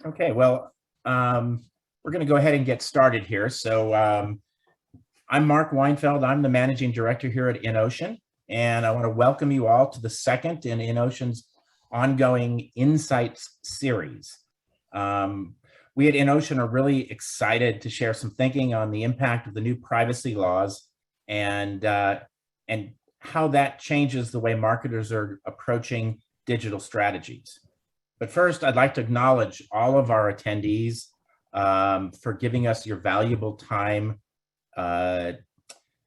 Okay, well, we're going to go ahead and get started here. So I'm Mark Weinfeld. I'm the managing director here at InOcean, and I want to welcome you all to the second in InOcean's ongoing Insights series. We at InOcean are really excited to share some thinking on the impact of the new privacy laws and how that changes the way marketers are approaching digital strategies. But first, I'd like to acknowledge all of our attendees for giving us your valuable time.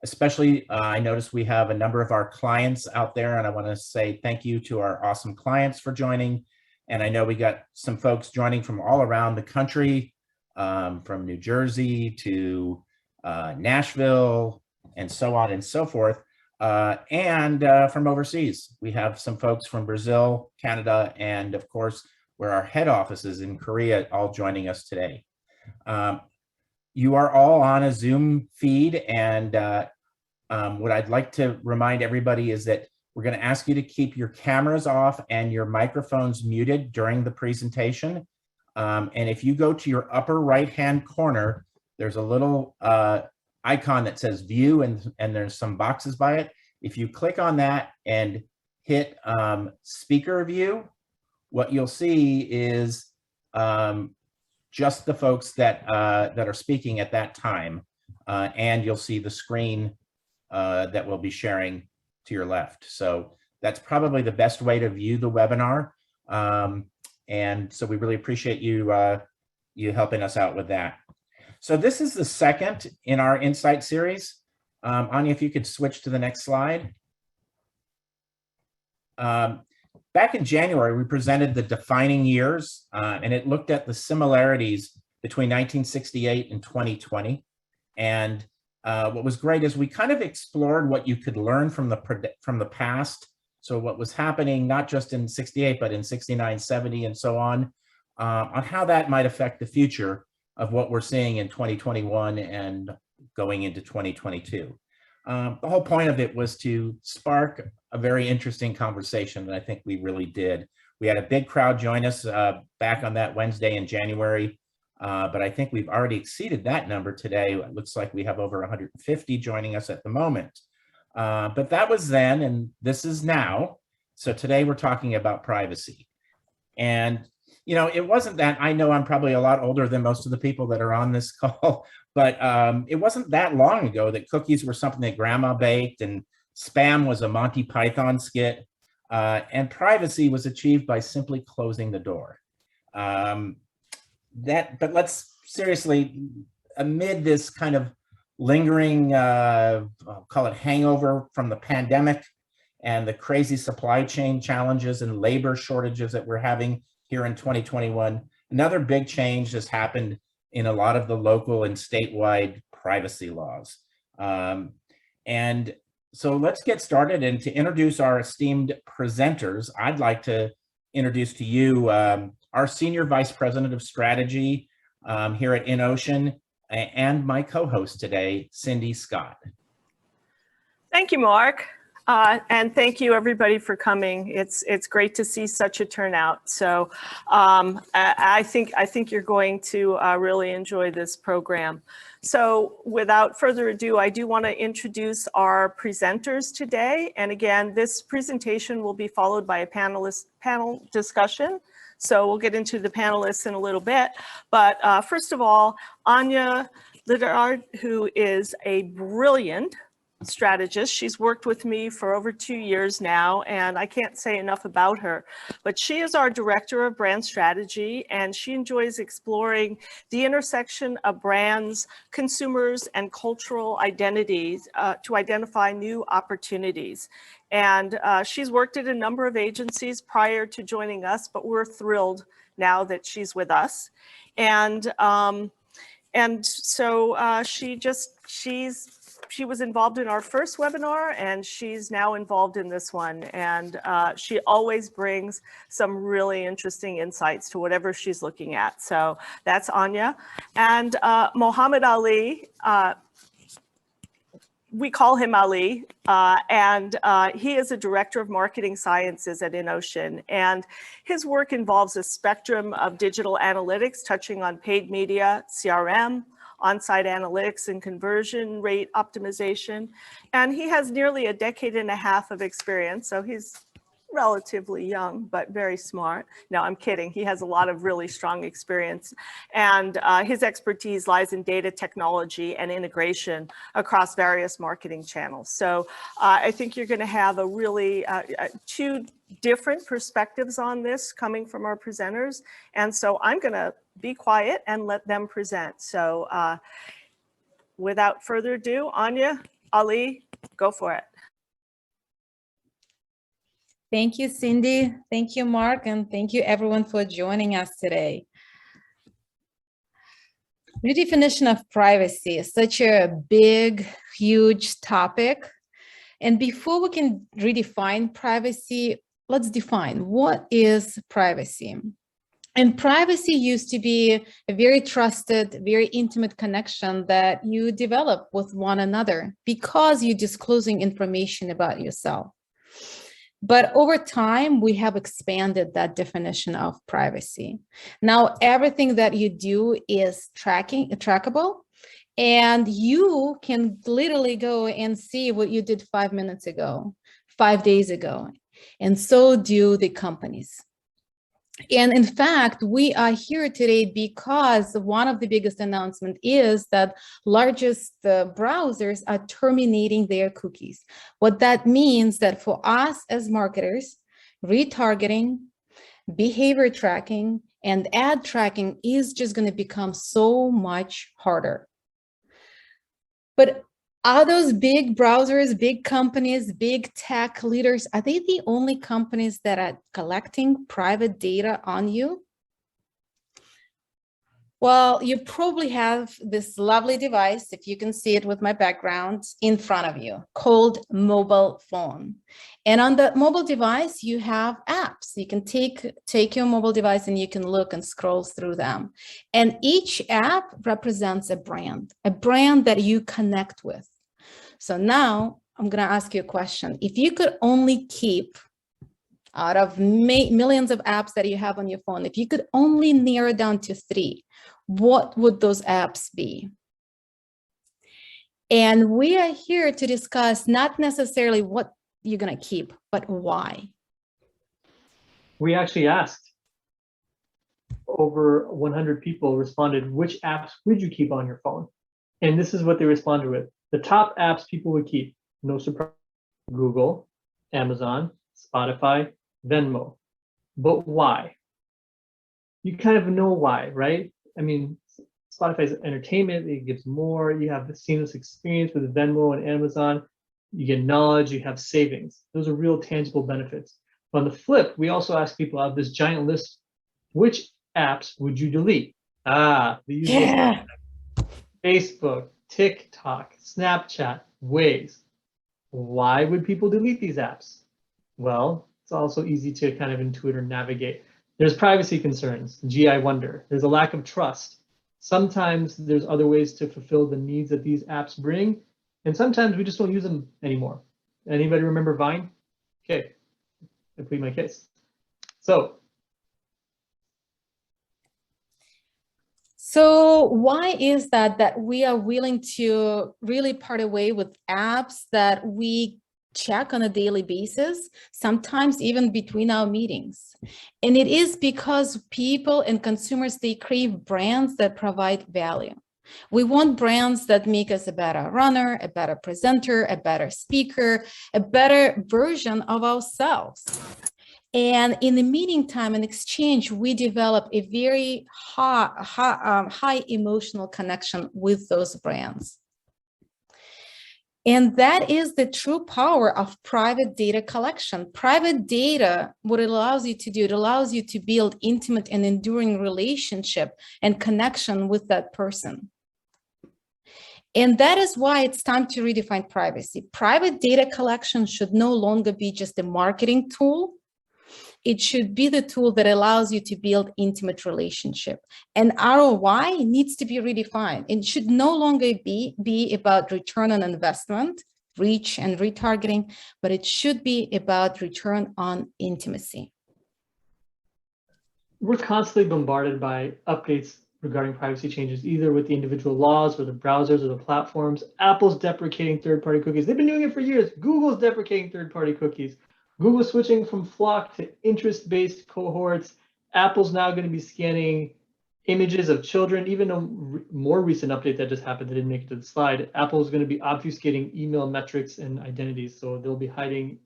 Especially, I noticed we have a number of our clients out there, and I want to say thank you to our awesome clients for joining. And I know we got some folks joining from all around the country, from New Jersey to Nashville, and so on and so forth. And from overseas. We have some folks from Brazil, Canada, and of course, where our head office is in Korea, all joining us today. You are all on a Zoom feed, and what I'd like to remind everybody is that we're going to ask you to keep your cameras off and your microphones muted during the presentation. And if you go to your upper right-hand corner, there's a little icon that says view, and there's some boxes by it. If you click on that and hit speaker view, what you'll see is just the folks that are speaking at that time, and you'll see the screen that we'll be sharing to your left. So that's probably the best way to view the webinar, and so we really appreciate you you helping us out with that. So this is the second in our Insight series. Anya, if you could switch to the next slide. Back in January, we presented the defining years, and it looked at the similarities between 1968 and 2020. And what was great is we kind of explored what you could learn from the past. So what was happening, not just in 68, but in 69, 70, and so on how that might affect the future of what we're seeing in 2021 and going into 2022. The whole point of it was to spark a very interesting conversation, and I think we really did. We had a big crowd join us back on that Wednesday in January, but I think we've already exceeded that number today. It looks like we have over 150 joining us at the moment. But that was then, and this is now. So today we're talking about privacy. And you know, it wasn't that, I know I'm probably a lot older than most of the people that are on this call, but it wasn't that long ago that cookies were something that grandma baked and spam was a Monty Python skit, and privacy was achieved by simply closing the door. But let's seriously, amid this kind of lingering, I'll call it hangover from the pandemic and the crazy supply chain challenges and labor shortages that we're having here in 2021, another big change has happened in a lot of the local and statewide privacy laws. And so let's get started. And to introduce our esteemed presenters, I'd like to introduce to you our Senior Vice President of Strategy here at InOcean, and my co-host today, Cindy Scott. Thank you, Mark. And thank you everybody for coming. It's great to see such a turnout. So I think you're going to really enjoy this program. So without further ado, I do want to introduce our presenters today. And again, this presentation will be followed by a panel discussion. So we'll get into the panelists in a little bit. But first of all, Anya Lidard, who is a brilliant strategist. She's worked with me for over 2 years now, and I can't say enough about her. But she is our Director of Brand Strategy, and she enjoys exploring the intersection of brands, consumers, and cultural identities to identify new opportunities. And she's worked at a number of agencies prior to joining us, but we're thrilled now that she's with us. And so she was involved in our first webinar, and she's now involved in this one. And she always brings some really interesting insights to whatever she's looking at. So that's Anya. And Mohammed Ali we call him Ali, and he is a director of marketing sciences at InOcean. And his work involves a spectrum of digital analytics touching on paid media, CRM, on-site analytics and conversion rate optimization. And he has nearly a decade and a half of experience. So he's relatively young, but very smart. No, I'm kidding. He has a lot of really strong experience. And his expertise lies in data technology and integration across various marketing channels. So I think you're going to have a really two different perspectives on this coming from our presenters. And so I'm going to be quiet and let them present. So without further ado, Anya, Ali, go for it. Thank you, Cindy. Thank you, Mark. And thank you everyone for joining us today. Redefinition of privacy is such a big, huge topic. And before we can redefine privacy, let's define what is privacy. And privacy used to be a very trusted, very intimate connection that you develop with one another because you're disclosing information about yourself. But over time, we have expanded that definition of privacy. Now, everything that you do is trackable, and you can literally go and see what you did 5 minutes ago, 5 days ago, and so do the companies. And in fact, we are here today because one of the biggest announcements is that largest browsers are terminating their cookies. What that means that for us as marketers, retargeting, behavior tracking, and ad tracking is just going to become so much harder. But are those big browsers, big companies, big tech leaders, are they the only companies that are collecting private data on you? Well, you probably have this lovely device, if you can see it with my background, in front of you, called mobile phone. And on the mobile device, you have apps. You can take your mobile device and you can look and scroll through them. And each app represents a brand that you connect with. So now I'm going to ask you a question. If you could only keep out of millions of apps that you have on your phone, if you could only narrow down to 3, what would those apps be? And we are here to discuss not necessarily what you're going to keep, but why. We actually asked. Over 100 people responded, which apps would you keep on your phone? And this is what they responded with. The top apps people would keep, no surprise, Google, Amazon, Spotify, Venmo. But why? You kind of know why, right? I mean, Spotify's entertainment, it gives more. You have the seamless experience with Venmo and Amazon. You get knowledge, you have savings. Those are real tangible benefits. But on the flip, we also ask people out of this giant list, which apps would you delete? The usual stuff. Facebook, TikTok, Snapchat, Waze. Why would people delete these apps? Well, it's also easy to kind of intuit or navigate. There's privacy concerns. Gee, I wonder. There's a lack of trust. Sometimes there's other ways to fulfill the needs that these apps bring. And sometimes we just don't use them anymore. Anybody remember Vine? Okay, I plead my case. So why is that we are willing to really part away with apps that we check on a daily basis, sometimes even between our meetings? And it is because people and consumers, they crave brands that provide value. We want brands that make us a better runner, a better presenter, a better speaker, a better version of ourselves. And in the meeting time and exchange, we develop a very high emotional connection with those brands. And that is the true power of private data collection. Private data, what it allows you to do, it allows you to build intimate and enduring relationship and connection with that person. And that is why it's time to redefine privacy. Private data collection should no longer be just a marketing tool. It should be the tool that allows you to build intimate relationship. And ROI needs to be redefined. It should no longer be about return on investment, reach and retargeting, but it should be about return on intimacy. We're constantly bombarded by updates regarding privacy changes, either with the individual laws or the browsers or the platforms. Apple's deprecating third-party cookies. They've been doing it for years. Google's deprecating third-party cookies. Google's switching from flock to interest-based cohorts. Apple's now going to be scanning images of children. Even a more recent update that just happened that didn't make it to the slide, Apple is going to be obfuscating email metrics and identities. So they'll be hiding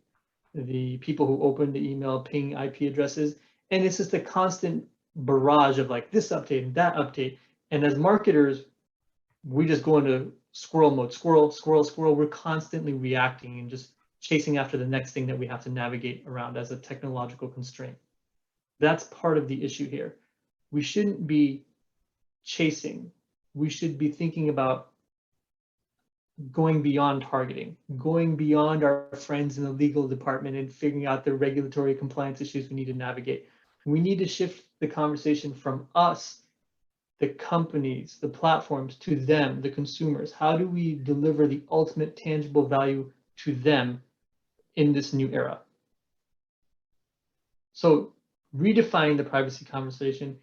the people who opened the email, ping IP addresses. And it's just a constant barrage of like this update and that update. And as marketers, we just go into squirrel mode, squirrel, squirrel, squirrel. We're constantly reacting and just chasing after the next thing that we have to navigate around as a technological constraint. That's part of the issue here. We shouldn't be chasing. We should be thinking about going beyond targeting, going beyond our friends in the legal department and figuring out the regulatory compliance issues we need to navigate. We need to shift the conversation from us, the companies, the platforms, to them, the consumers. How do we deliver the ultimate tangible value to them in this new era? So redefining the privacy conversation,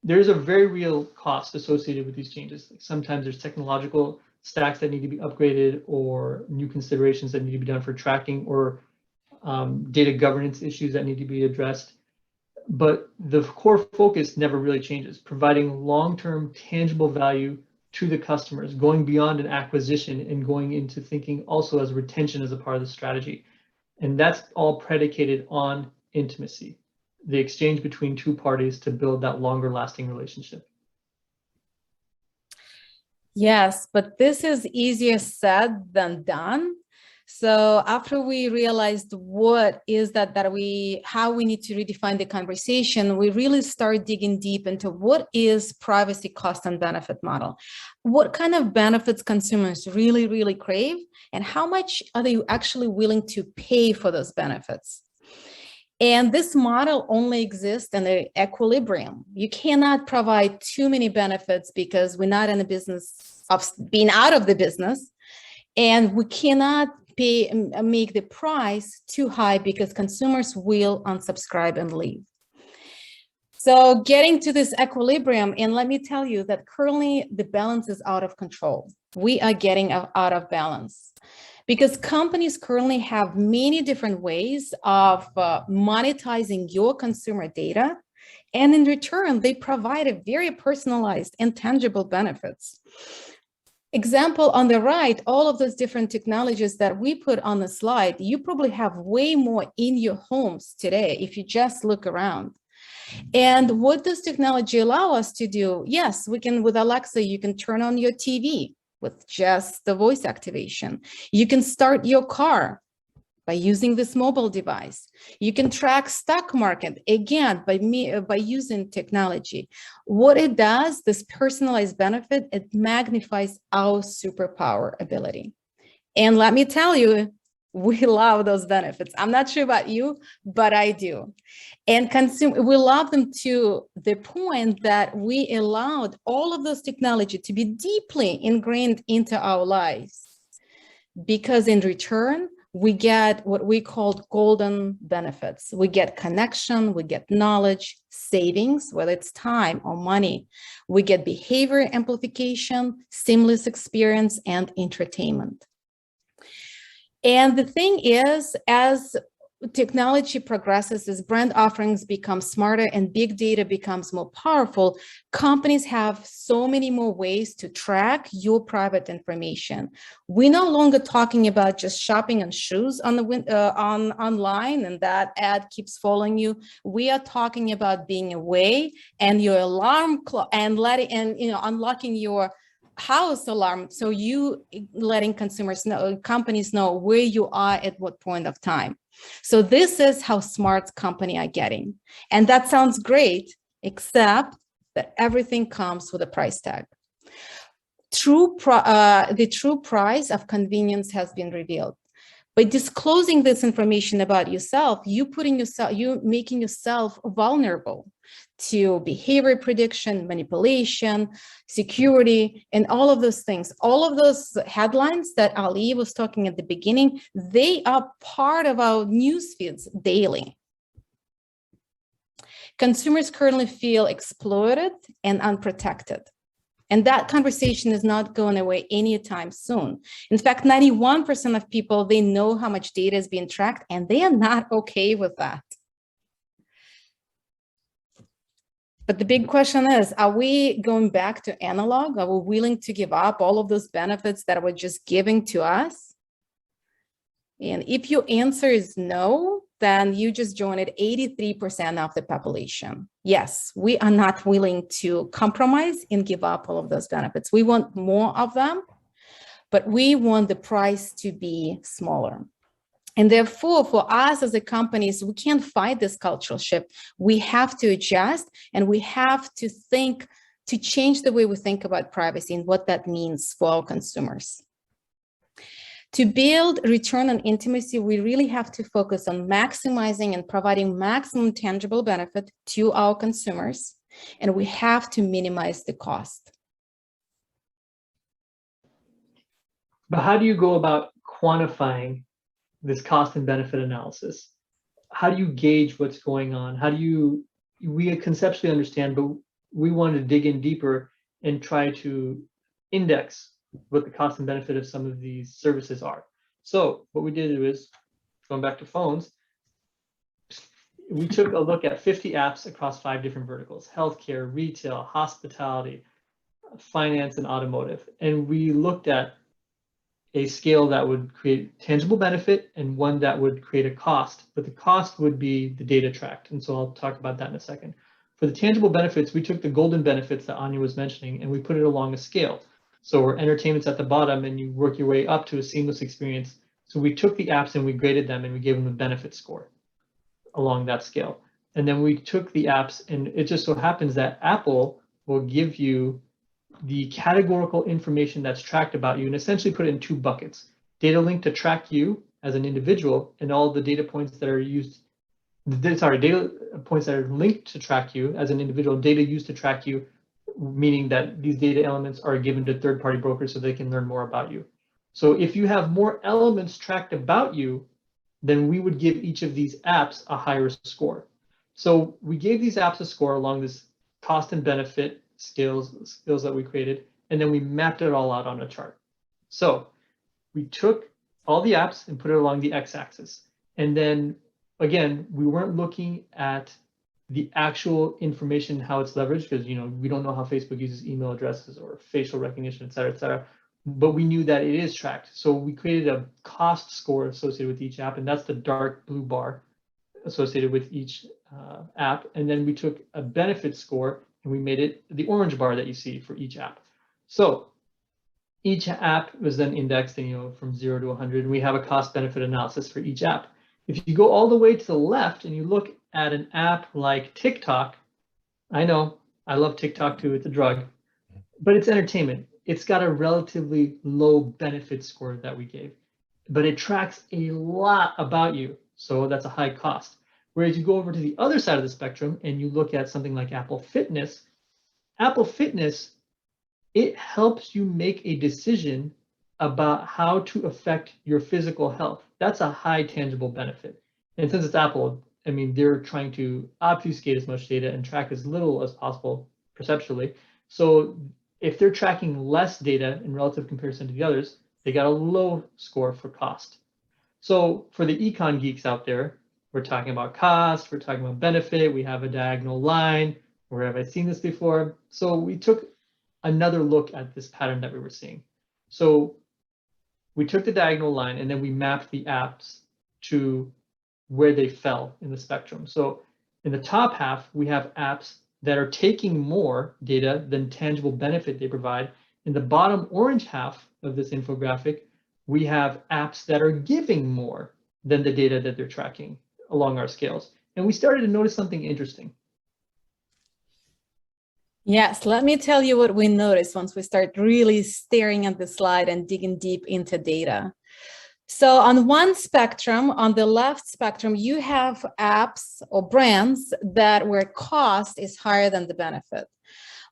there's a very real cost associated with these changes. Sometimes there's technological stacks that need to be upgraded or new considerations that need to be done for tracking or data governance issues that need to be addressed. But the core focus never really changes, providing long-term tangible value to the customers, going beyond an acquisition and going into thinking also as retention as a part of the strategy. And that's all predicated on intimacy, the exchange between two parties to build that longer lasting relationship. Yes, but this is easier said than done. So after we realized what is how we need to redefine the conversation, we really start digging deep into what is privacy cost and benefit model. What kind of benefits consumers really, really crave, and how much are they actually willing to pay for those benefits? And this model only exists in an equilibrium. You cannot provide too many benefits because we're not in the business of being out of the business. And we cannot make the price too high because consumers will unsubscribe and leave. So getting to this equilibrium, and let me tell you that currently the balance is out of control. We are getting out of balance because companies currently have many different ways of monetizing your consumer data. And in return, they provide a very personalized and tangible benefits. Example on the right, all of those different technologies that we put on the slide, you probably have way more in your homes today if you just look around. And what does technology allow us to do? Yes, we can, with Alexa, you can turn on your TV with just the voice activation. You can start your car by using this mobile device. You can track stock market, again, by using technology. What it does, this personalized benefit, it magnifies our superpower ability. And let me tell you, we love those benefits. I'm not sure about you, but I do. And we love them to the point that we allowed all of those technology to be deeply ingrained into our lives. Because in return, we get what we call golden benefits. We get connection, we get knowledge, savings, whether it's time or money. We get behavior amplification, seamless experience, and entertainment. And the thing is, as technology progresses, as brand offerings become smarter and big data becomes more powerful, companies have so many more ways to track your private information. We're no longer talking about just shopping on shoes on the online and that ad keeps following you. We are talking about being away and your alarm clock and unlocking your house alarm, so you letting companies know where you are at what point of time. So this is how smart companies are getting. And that sounds great, except that everything comes with a price tag. The true price of convenience has been revealed. By disclosing this information about yourself, you making yourself vulnerable to behavior prediction, manipulation, security, and all of those things. All of those headlines that Ali was talking at the beginning, they are part of our news feeds daily. Consumers currently feel exploited and unprotected. And that conversation is not going away anytime soon. In fact, 91% of people, they know how much data is being tracked, and they are not okay with that. But the big question is, are we going back to analog? Are we willing to give up all of those benefits that were just giving to us? And if your answer is no, then you just joined 83% of the population. Yes, we are not willing to compromise and give up all of those benefits. We want more of them, but we want the price to be smaller. And therefore, for us as a companies, we can't fight this cultural shift. We have to adjust, and we have to think to change the way we think about privacy and what that means for our consumers. To build return on intimacy, we really have to focus on maximizing and providing maximum tangible benefit to our consumers, and we have to minimize the cost. But how do you go about quantifying this cost and benefit analysis? How do you gauge what's going on? How do you, we conceptually understand, but we want to dig in deeper and try to index what the cost and benefit of some of these services are. So what we did was, going back to phones, we took a look at 50 apps across 5 different verticals: healthcare, retail, hospitality, finance, and automotive. And we looked at a scale that would create tangible benefit and one that would create a cost, but the cost would be the data tracked. And so I'll talk about that in a second. For the tangible benefits, we took the golden benefits that Anya was mentioning and we put it along a scale. So where entertainment's at the bottom and you work your way up to a seamless experience. So we took the apps and we graded them and we gave them a benefit score along that scale. And then we took the apps, and it just so happens that Apple will give you the categorical information that's tracked about you and essentially put it in 2 buckets: data linked to track you as an individual and all the data points that are used, data points that are linked to track you as an individual, data used to track you, meaning that these data elements are given to third-party brokers so they can learn more about you. So if you have more elements tracked about you, then we would give each of these apps a higher score. So we gave these apps a score along this cost and benefit skills that we created, and then we mapped it all out on a chart. So we took all the apps and put it along the x-axis. And then again, we weren't looking at the actual information, how it's leveraged, because we don't know how Facebook uses email addresses or facial recognition, et cetera, but we knew that it is tracked. So we created a cost score associated with each app, and that's the dark blue bar associated with each app. And then we took a benefit score and we made it the orange bar that you see for each app. So each app was then indexed, from 0 to 100, and we have a cost benefit analysis for each app. If you go all the way to the left and you look at an app like TikTok, I know, I love TikTok too, it's a drug, but it's entertainment. It's got a relatively low benefit score that we gave, but it tracks a lot about you, so that's a high cost. Whereas you go over to the other side of the spectrum and you look at something like Apple Fitness, it helps you make a decision about how to affect your physical health. That's a high tangible benefit. And since it's Apple, they're trying to obfuscate as much data and track as little as possible perceptually. So if they're tracking less data in relative comparison to the others, they got a low score for cost. So for the econ geeks out there, we're talking about cost, we're talking about benefit, we have a diagonal line. Where have I seen this before? So we took another look at this pattern that we were seeing. So we took the diagonal line and then we mapped the apps to where they fell in the spectrum. So in the top half, we have apps that are taking more data than tangible benefit they provide. In the bottom orange half of this infographic, we have apps that are giving more than the data that they're tracking along our scales. And we started to notice something interesting. Yes, let me tell you what we noticed once we start really staring at the slide and digging deep into data. So on one spectrum, on the left spectrum, you have apps or brands that where cost is higher than the benefit.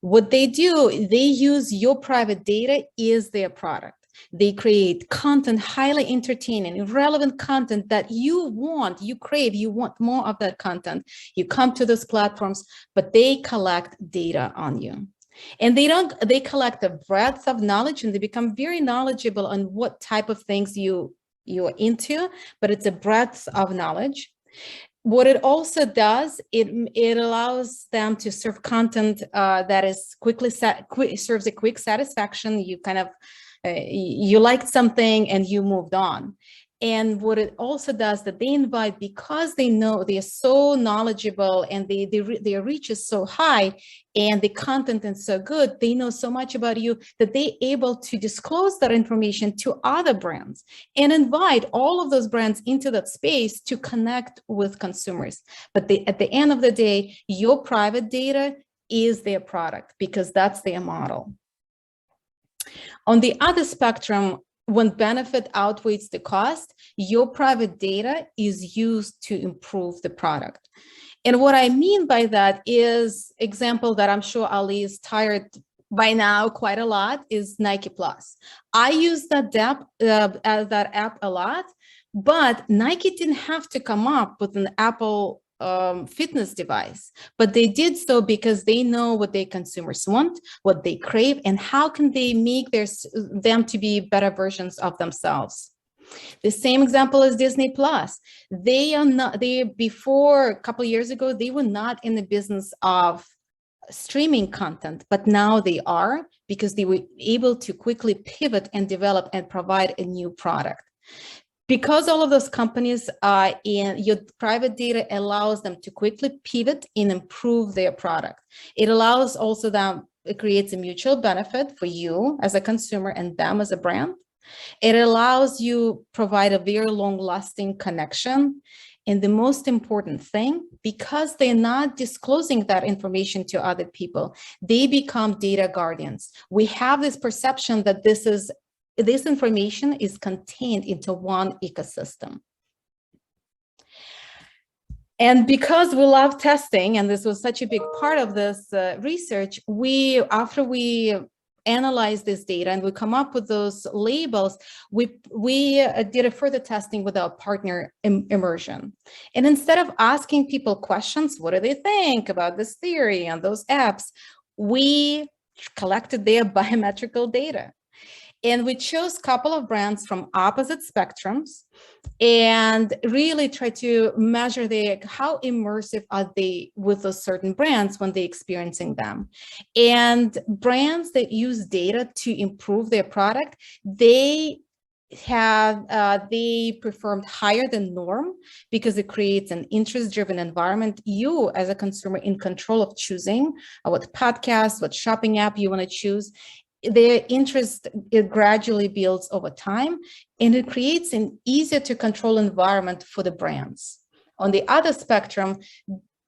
What they do, they use your private data is their product. They create content, highly entertaining, relevant content that you want, you crave, you want more of that content. You come to those platforms, but they collect data on you. And they collect a breadth of knowledge, and they become very knowledgeable on what type of things you're into, but it's a breadth of knowledge. What it also does, it allows them to serve content that is serves a quick satisfaction. You kind of, you liked something and you moved on. And what it also does, that they invite, because they know they are so knowledgeable and their reach is so high and the content is so good, they know so much about you that they're able to disclose that information to other brands and invite all of those brands into that space to connect with consumers. But at the end of the day, your private data is their product because that's their model. On the other spectrum, when benefit outweighs the cost, your private data is used to improve the product. And what I mean by that is, example that I'm sure Ali is tired by now quite a lot, is Nike Plus. I use that app a lot, but Nike didn't have to come up with an Apple fitness device, but they did so because they know what their consumers want, what they crave, and how can they make them to be better versions of themselves. The same example is Disney Plus. Before a couple of years ago, they were not in the business of streaming content, but now they are, because they were able to quickly pivot and develop and provide a new product. Because all of those companies are in, your private data allows them to quickly pivot and improve their product. It allows also them, it creates a mutual benefit for you as a consumer and them as a brand. It allows you provide a very long lasting connection. And the most important thing, because they're not disclosing that information to other people, they become data guardians. We have this perception that this information is contained into one ecosystem. And because we love testing, and this was such a big part of this research, after we analyze this data and we come up with those labels, we did a further testing with our partner Immersion. And instead of asking people questions, what do they think about this theory and those apps, we collected their biometrical data. And we chose a couple of brands from opposite spectrums and really try to measure how immersive are they with those certain brands when they're experiencing them. And brands that use data to improve their product, they performed higher than norm because it creates an interest-driven environment. You as a consumer in control of choosing what podcast, what shopping app you want to choose. Their interest, it gradually builds over time, and it creates an easier to control environment for the brands. On the other spectrum,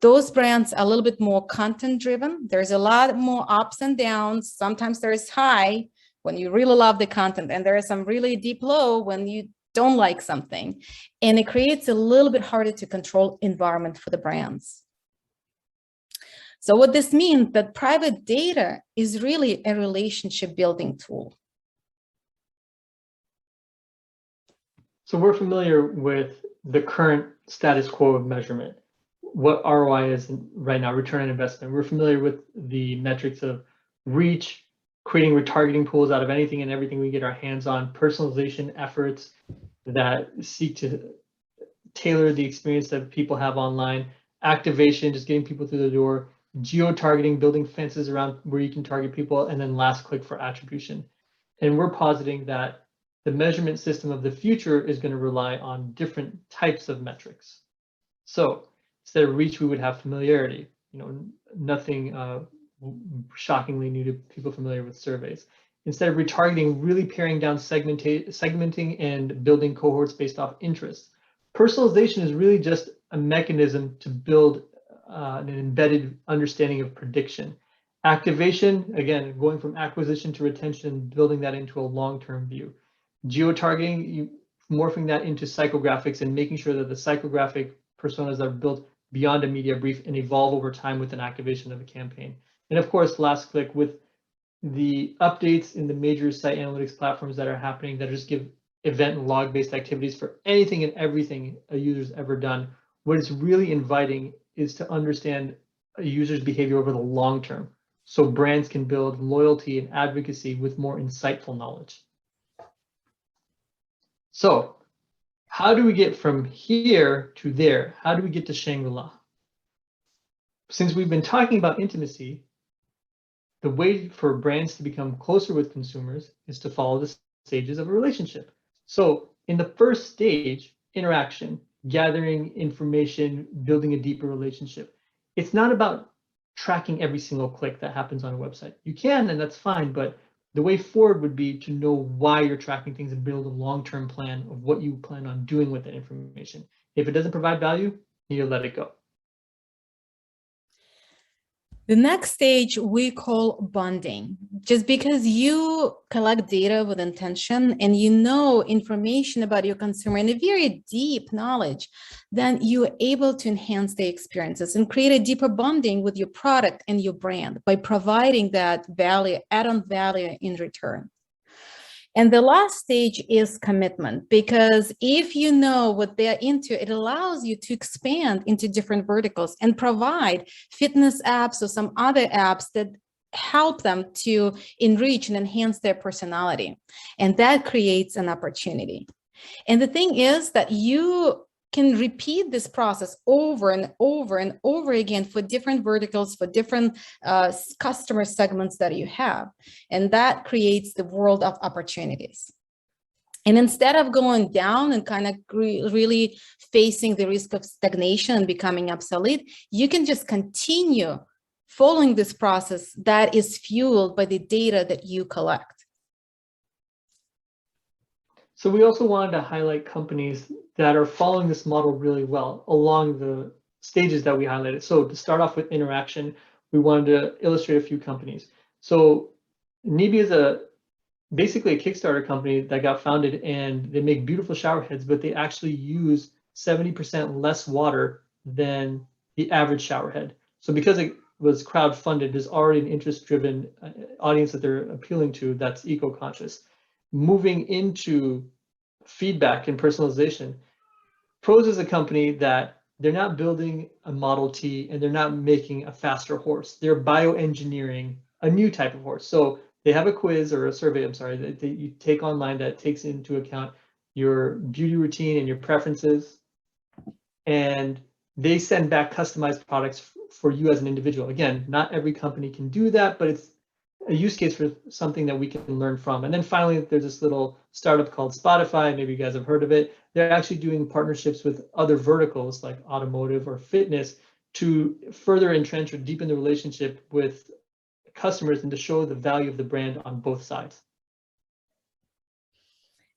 those brands are a little bit more content driven. There's a lot more ups and downs. Sometimes there is high when you really love the content, and there is some really deep low when you don't like something. And it creates a little bit harder to control environment for the brands. So what this means, that private data is really a relationship building tool. So we're familiar with the current status quo of measurement, what ROI is right now, return on investment. We're familiar with the metrics of reach, creating retargeting pools out of anything and everything we get our hands on, personalization efforts that seek to tailor the experience that people have online, activation, just getting people through the door, geo-targeting, building fences around where you can target people, and then last click for attribution. And we're positing that the measurement system of the future is going to rely on different types of metrics. So instead of reach, we would have familiarity. Nothing shockingly new to people familiar with surveys. Instead of retargeting, really paring down segmenting and building cohorts based off interest. Personalization is really just a mechanism to build an embedded understanding of prediction. Activation, again, going from acquisition to retention, building that into a long-term view. Geo-targeting, morphing that into psychographics and making sure that the psychographic personas are built beyond a media brief and evolve over time with an activation of a campaign. And of course, last click, with the updates in the major site analytics platforms that are happening that just give event and log-based activities for anything and everything a user's ever done. What it's really inviting is to understand a user's behavior over the long term, so brands can build loyalty and advocacy with more insightful knowledge. So how do we get from here to there? How do we get to Shangri-La? Since we've been talking about intimacy, the way for brands to become closer with consumers is to follow the stages of a relationship. So in the first stage, interaction, gathering information, building a deeper relationship, it's not about tracking every single click that happens on a website. You can, and that's fine, but the way forward would be to know why you're tracking things and build a long-term plan of what you plan on doing with that information. If it doesn't provide value, you let it go. The next stage we call bonding. Just because you collect data with intention and you know information about your consumer and a very deep knowledge, then you're able to enhance the experiences and create a deeper bonding with your product and your brand by providing that value, add-on value in return. And the last stage is commitment, because if you know what they're into, it allows you to expand into different verticals and provide fitness apps or some other apps that help them to enrich and enhance their personality. And that creates an opportunity. And the thing is that you can repeat this process over and over and over again for different verticals, for different customer segments that you have. And that creates the world of opportunities. And instead of going down and kind of really facing the risk of stagnation and becoming obsolete, you can just continue following this process that is fueled by the data that you collect. So we also wanted to highlight companies that are following this model really well along the stages that we highlighted. So to start off with interaction, we wanted to illustrate a few companies. So Nibi is basically a Kickstarter company that got founded, and they make beautiful shower heads, but they actually use 70% less water than the average shower head. So because it was crowdfunded, there's already an interest-driven audience that they're appealing to that's eco-conscious. Moving into feedback and personalization, Pros is a company that they're not building a Model T and they're not making a faster horse. They're bioengineering a new type of horse. So they have a quiz or a survey, I'm sorry, that you take online that takes into account your beauty routine and your preferences. And they send back customized products for you as an individual. Again, not every company can do that, but it's a use case for something that we can learn from. And then finally, there's this little startup called Spotify. Maybe you guys have heard of it. They're actually doing partnerships with other verticals like automotive or fitness to further entrench or deepen the relationship with customers and to show the value of the brand on both sides.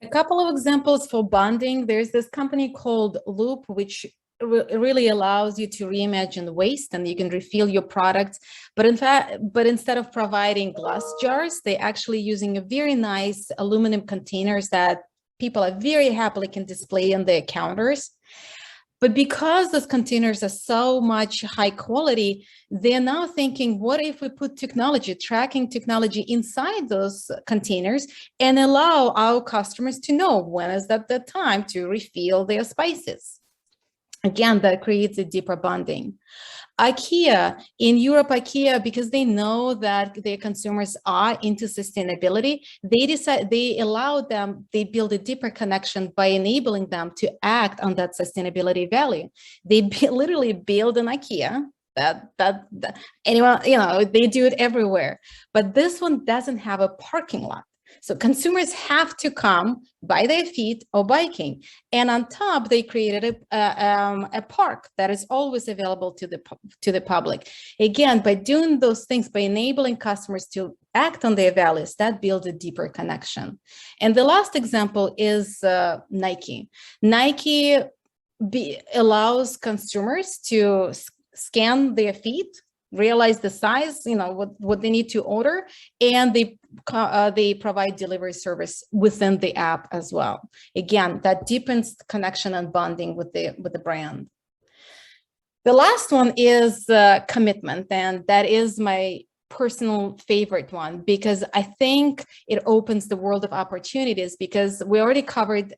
A couple of examples for bonding. There's this company called Loop, which really allows you to reimagine waste, and you can refill your products. But in fact, instead of providing glass jars, they're actually using a very nice aluminum containers that people are very happily can display on their counters. But because those containers are so much high quality, they're now thinking, what if we put technology, tracking technology inside those containers and allow our customers to know when is that the time to refill their spices? Again, that creates a deeper bonding. IKEA, in Europe, IKEA, because they know that their consumers are into sustainability, they build a deeper connection by enabling them to act on that sustainability value. They literally build an IKEA that anyone, they do it everywhere. But this one doesn't have a parking lot. So consumers have to come by their feet or biking. And on top, they created a park that is always available to the public. Again, by doing those things, by enabling customers to act on their values, that builds a deeper connection. And the last example is Nike. Nike allows consumers to scan their feet realize the size, what they need to order, and they provide delivery service within the app as well. Again, that deepens connection and bonding with the brand. The last one is commitment, and that is my personal favorite one, because I think it opens the world of opportunities, because we already covered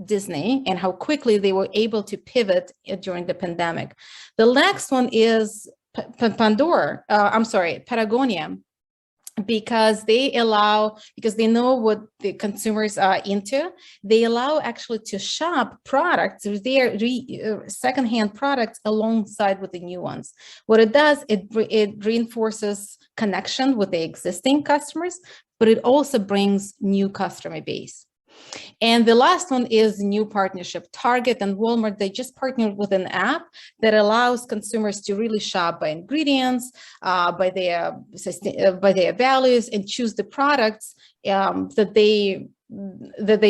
Disney and how quickly they were able to pivot during the pandemic. The next one is Patagonia, because they know what the consumers are into. They allow actually to shop products, their secondhand products, alongside with the new ones. What it does, it reinforces connection with the existing customers, but it also brings new customer base. And the last one is new partnership. Target and Walmart, they just partnered with an app that allows consumers to really shop by ingredients, by their values, and choose the products that they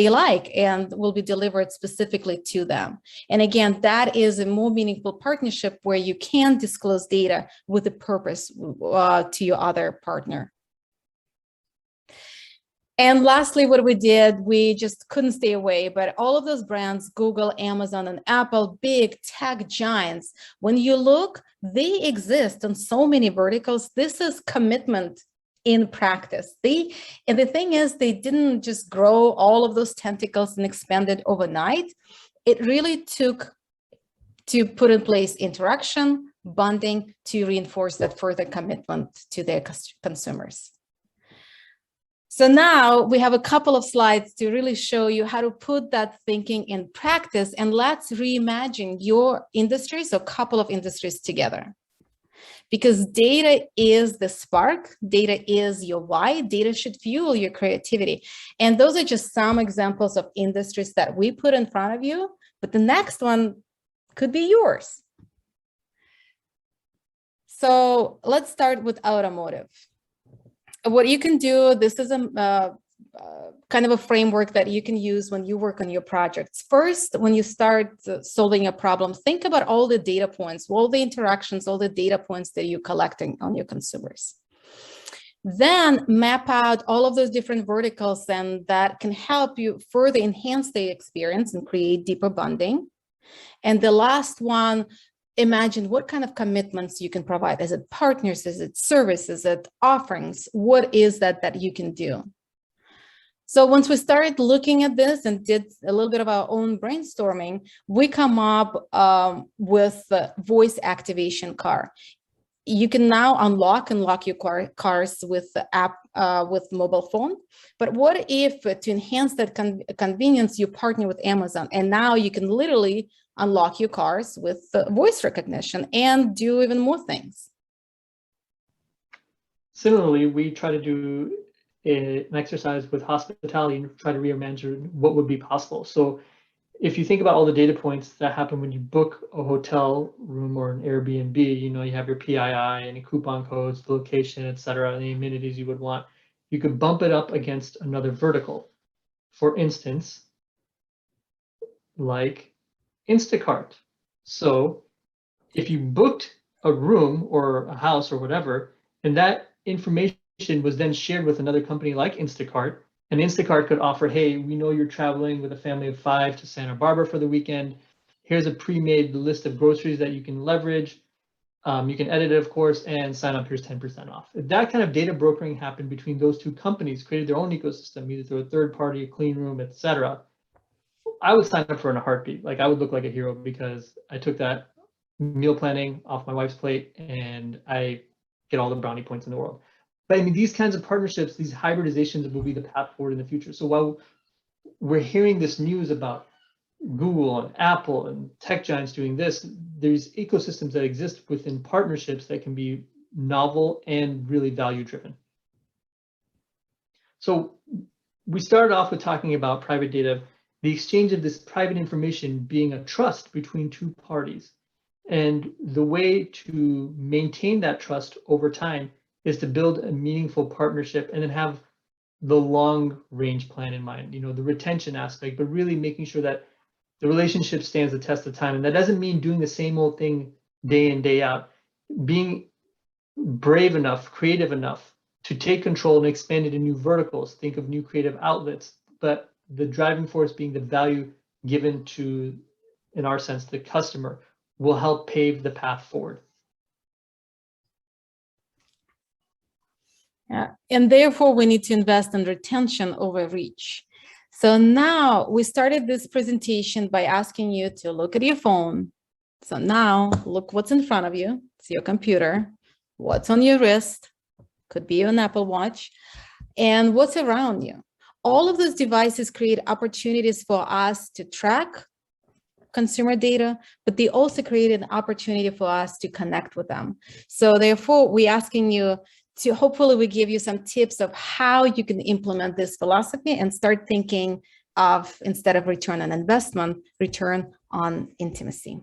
like and will be delivered specifically to them. And again, that is a more meaningful partnership where you can disclose data with a purpose to your other partner. And lastly, what we did, we just couldn't stay away, but all of those brands, Google, Amazon, and Apple, big tech giants, when you look, they exist in so many verticals. This is commitment in practice. And the thing is, they didn't just grow all of those tentacles and expand it overnight. It really took to put in place interaction, bonding, to reinforce that further commitment to their consumers. So now we have a couple of slides to really show you how to put that thinking in practice, and let's reimagine your industries, or a couple of industries together. Because data is the spark, data is your why, data should fuel your creativity. And those are just some examples of industries that we put in front of you, but the next one could be yours. So let's start with automotive. What you can do, this is a kind of a framework that you can use when you work on your projects. First, when you start solving a problem, think about all the data points, all the interactions, all the data points that you're collecting on your consumers. Then map out all of those different verticals, and that can help you further enhance the experience and create deeper bonding. And the last one, imagine what kind of commitments you can provide. Is it partners? Is it services? Is it offerings? What is that you can do? So once we started looking at this and did a little bit of our own brainstorming, we come up with the voice activation car. You can now unlock and lock your cars with the app, with mobile phone. But what if, to enhance that convenience, you partner with Amazon, and now you can literally unlock your cars with voice recognition and do even more things? Similarly, we try to do an exercise with hospitality and try to reimagine what would be possible. So if you think about all the data points that happen when you book a hotel room or an Airbnb, you have your PII, any coupon codes, the location, etc., any amenities you would want. You could bump it up against another vertical. For instance, like Instacart. So if you booked a room or a house or whatever, and that information was then shared with another company like Instacart, and Instacart could offer, hey, we know you're traveling with a family of 5 to Santa Barbara for the weekend. Here's a pre-made list of groceries that you can leverage. You can edit it, of course, and sign up. Here's 10% off. If that kind of data brokering happened between those two companies, created their own ecosystem, either through a third party, a clean room, etc., I would sign up for in a heartbeat. Like, I would look like a hero because I took that meal planning off my wife's plate and I get all the brownie points in the world. But I mean, these kinds of partnerships, these hybridizations will be the path forward in the future. So while we're hearing this news about Google and Apple and tech giants doing this, there's ecosystems that exist within partnerships that can be novel and really value driven. So we started off with talking about private data, the exchange of this private information being a trust between two parties. And the way to maintain that trust over time is to build a meaningful partnership and then have the long range plan in mind, the retention aspect, but really making sure that the relationship stands the test of time. And that doesn't mean doing the same old thing day in, day out. Being brave enough, creative enough to take control and expand it in new verticals. Think of new creative outlets, but the driving force being the value given to, in our sense, the customer, will help pave the path forward. Yeah. And therefore, we need to invest in retention over reach. So now we started this presentation by asking you to look at your phone. So now look what's in front of you. It's your computer. What's on your wrist? Could be an Apple Watch. And what's around you. All of those devices create opportunities for us to track consumer data, but they also create an opportunity for us to connect with them. So therefore, we're asking you to, hopefully we give you some tips of how you can implement this philosophy and start thinking of, instead of return on investment, return on intimacy.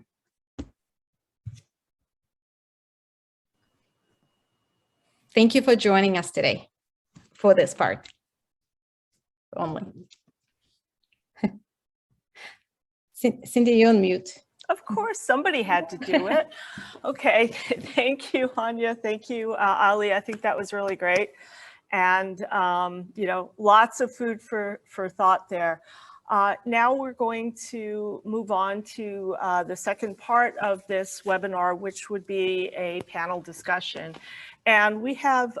Thank you for joining us today for this part only. Cindy, you're on mute. Of course, somebody had to do it. Okay, thank you, Anya. Thank you, Ali. I think that was really great. And, you know, lots of food for thought there. Now we're going to move on to the second part of this webinar, which would be a panel discussion. And we have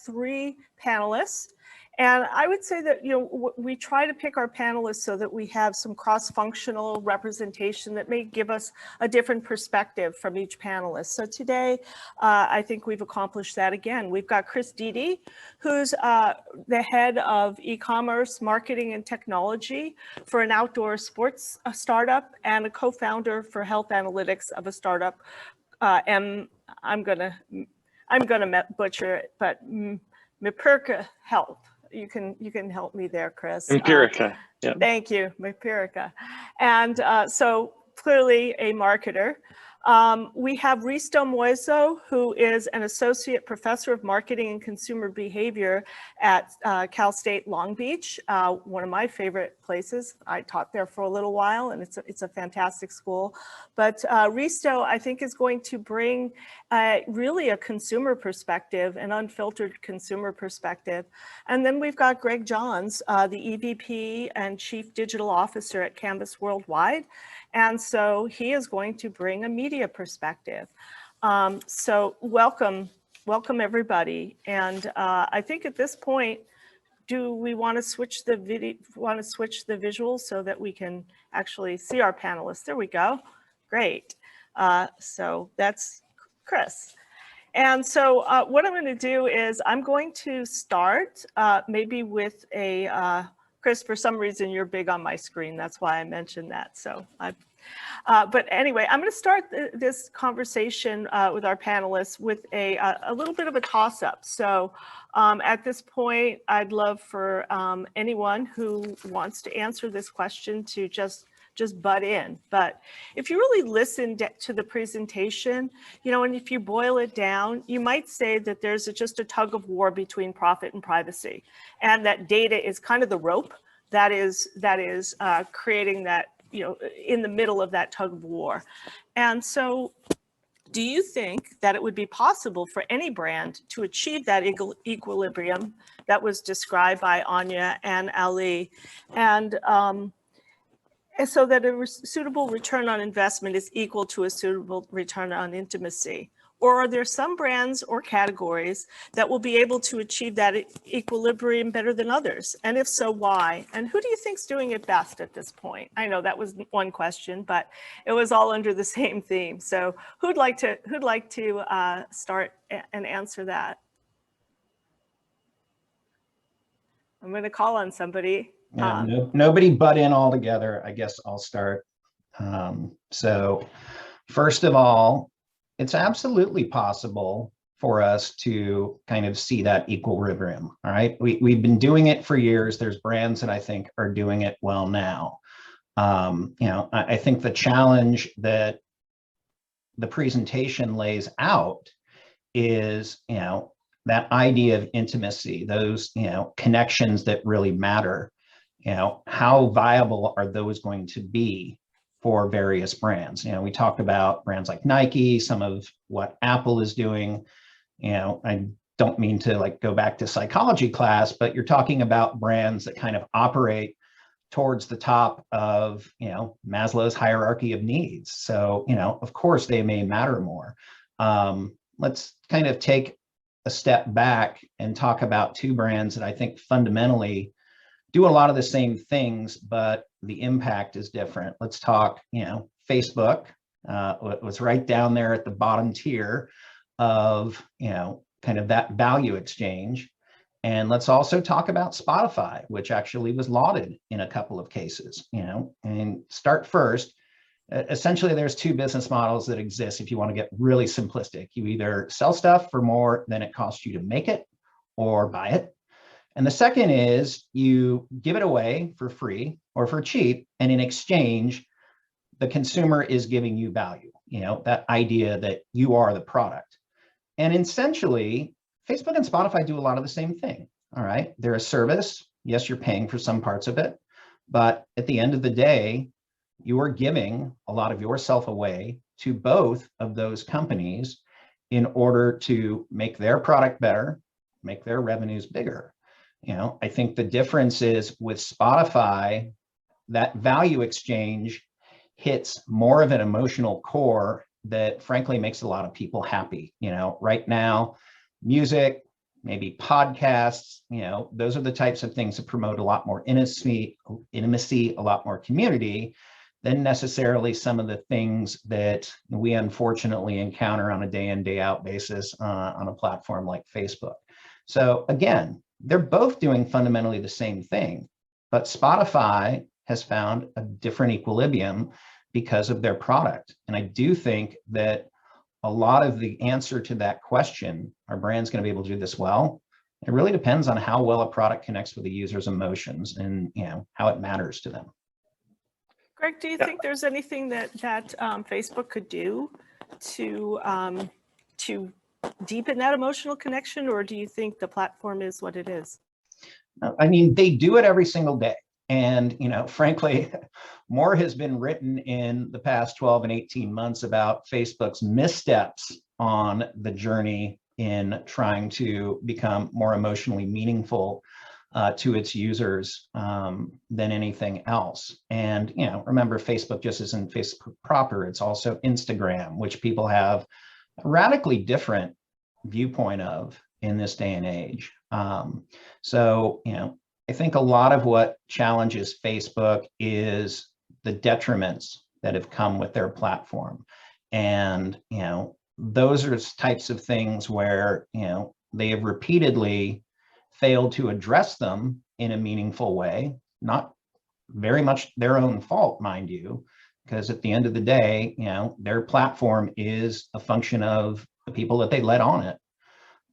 3 panelists. And I would say that, you know, we try to pick our panelists so that we have some cross-functional representation that may give us a different perspective from each panelist. So today, I think we've accomplished that again. We've got Chris Dede, who's the head of e-commerce, marketing, and technology for an outdoor sports startup and a co-founder for health analytics of a startup. And I'm gonna butcher it, but Mipirka Health. You can help me there, Chris. Empirica. Yeah. Thank you, Mipirka. And so clearly a marketer. We have Risto Moiso, who is an associate professor of marketing and consumer behavior at Cal State Long Beach, one of my favorite places. I taught there for a little while, and it's a fantastic school. But Risto, I think, is going to bring really a consumer perspective, an unfiltered consumer perspective. And then we've got Greg Johns, the EVP and Chief Digital Officer at Canvas Worldwide. And so he is going to bring a media perspective. So welcome everybody. And I think at this point, do we want to switch the visuals so that we can actually see our panelists? There we go. Great. So that's Chris. And so what I'm going to do is I'm going to start maybe with a Chris, for some reason, you're big on my screen. That's why I mentioned that. So, but anyway, I'm going to start this conversation with our panelists with a little bit of a toss-up. So at this point, I'd love for anyone who wants to answer this question to just butt in. But if you really listen to the presentation, you know, and if you boil it down, you might say that there's just a tug of war between profit and privacy, and that data is kind of the rope that is creating that, you know, in the middle of that tug of war. And so do you think that it would be possible for any brand to achieve that equilibrium that was described by Anya and Ali, and so that a suitable return on investment is equal to a suitable return on intimacy? Or are there some brands or categories that will be able to achieve that equilibrium better than others? And if so, why? And who do you think's doing it best at this point? I know that was one question, but it was all under the same theme. So who'd like to start and answer that? I'm going to call on somebody. Yeah, nobody butt in all together. I guess I'll start. So first of all, it's absolutely possible for us to kind of see that equilibrium. All right. We've been doing it for years. There's brands that I think are doing it well now. You know, I think the challenge that the presentation lays out is, you know, that idea of intimacy, those, you know, connections that really matter. You know, how viable are those going to be for various brands? You know, we talked about brands like Nike, some of what Apple is doing. I don't mean to like go back to psychology class, but you're talking about brands that kind of operate towards the top of, Maslow's hierarchy of needs. So, of course they may matter more. Let's kind of take a step back and talk about two brands that I think fundamentally do a lot of the same things, but the impact is different. Let's talk, Facebook was right down there at the bottom tier of, kind of that value exchange. And let's also talk about Spotify, which actually was lauded in a couple of cases, and start first. Essentially, there's two business models that exist if you want to get really simplistic. You either sell stuff for more than it costs you to make it or buy it. And the second is you give it away for free or for cheap, and in exchange, the consumer is giving you value, that idea that you are the product. And essentially, Facebook and Spotify do a lot of the same thing, all right? They're a service. Yes, you're paying for some parts of it, but at the end of the day, you are giving a lot of yourself away to both of those companies in order to make their product better, make their revenues bigger. I think the difference is with Spotify, that value exchange hits more of an emotional core that frankly makes a lot of people happy. Right now, music, maybe podcasts, those are the types of things that promote a lot more intimacy, a lot more community than necessarily some of the things that we unfortunately encounter on a day in, day out basis on a platform like Facebook. So again, they're both doing fundamentally the same thing, but Spotify has found a different equilibrium because of their product. And I do think that a lot of the answer to that question, are brands going to be able to do this well? It really depends on how well a product connects with the user's emotions and how it matters to them. Greg, do you think there's anything that Facebook could do to deepen that emotional connection, or do you think the platform is what it is? I mean, they do it every single day. And, frankly, more has been written in the past 12 and 18 months about Facebook's missteps on the journey in trying to become more emotionally meaningful to its users than anything else. And, remember, Facebook just isn't Facebook proper. It's also Instagram, which people have a radically different viewpoint of in this day and age. So, I think a lot of what challenges Facebook is the detriments that have come with their platform. And, those are types of things where, they have repeatedly failed to address them in a meaningful way, not very much their own fault, mind you, because at the end of the day, their platform is a function of the people that they let on it.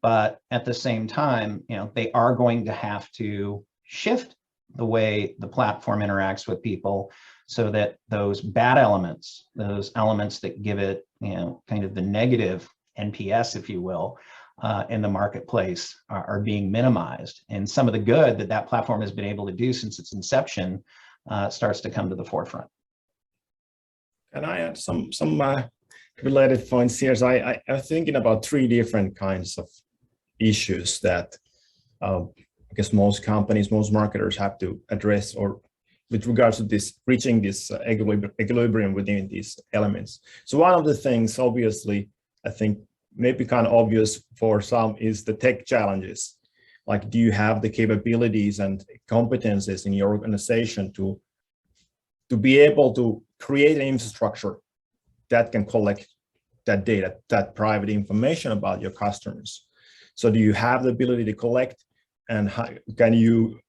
But at the same time, they are going to have to shift the way the platform interacts with people so that those bad elements, those elements that give it, kind of the negative NPS, if you will, in the marketplace are being minimized. And some of the good that platform has been able to do since its inception starts to come to the forefront. Can I add some related points here? So I'm thinking about three different kinds of issues that I guess most companies, most marketers have to address, or with regards to this, reaching this equilibrium within these elements. So one of the things, obviously, I think maybe kind of obvious for some is the tech challenges. Like, do you have the capabilities and competences in your organization to be able to create an infrastructure that can collect that data, that private information about your customers? So do you have the ability to collect, and how can you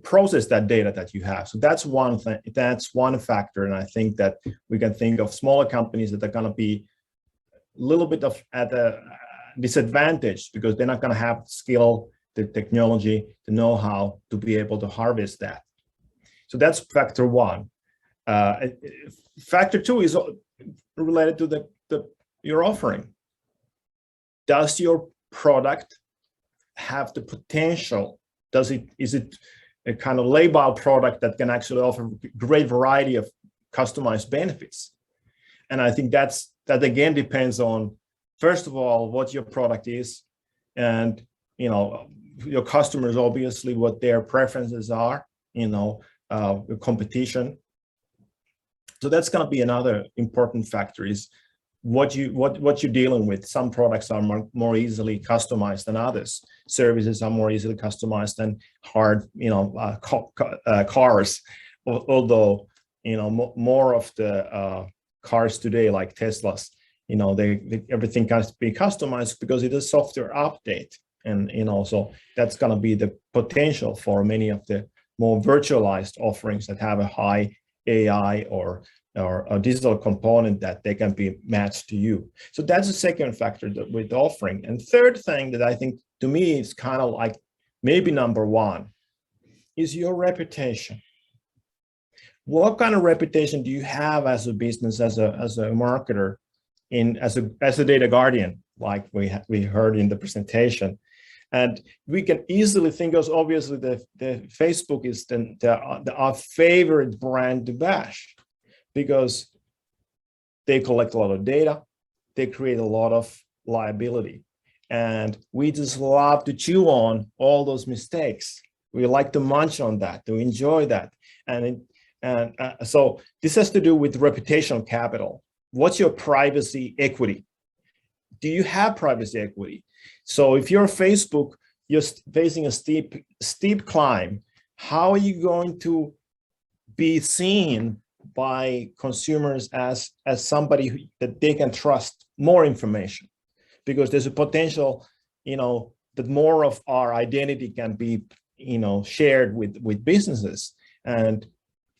process that data that you have? So that's one thing, that's one factor. And I think that we can think of smaller companies that are going to be a little bit of at a disadvantage because they're not going to have the skill, the technology, the know-how to be able to harvest that. So that's factor one. Factor two is related to your offering. Does your product have the potential? Is it a kind of label product that can actually offer great variety of customized benefits? And I think that again depends on first of all, what your product is, and your customers, obviously what their preferences are, your competition. So that's going to be another important factor, is what you're dealing with. Some products are more easily customized than others. Services are more easily customized than cars. Although more of the cars today, like Teslas, everything can be customized because it is software update, and so that's going to be the potential for many of the more virtualized offerings that have a high AI or a digital component that they can be matched to you. So that's the second factor with offering. And third thing that I think, to me, is kind of like maybe number one, is your reputation. What kind of reputation do you have as a business, as a marketer, as a data guardian, like we heard in the presentation? And we can easily think of, obviously, the Facebook is our favorite brand to bash, because they collect a lot of data, they create a lot of liability, and we just love to chew on all those mistakes. We like to munch on that, to enjoy that, so this has to do with reputational capital. What's your privacy equity? Do you have privacy equity? So if you're Facebook, you're facing a steep climb. How are you going to be seen by consumers as somebody that they can trust more information? Because there's a potential, that more of our identity can be, shared with businesses. And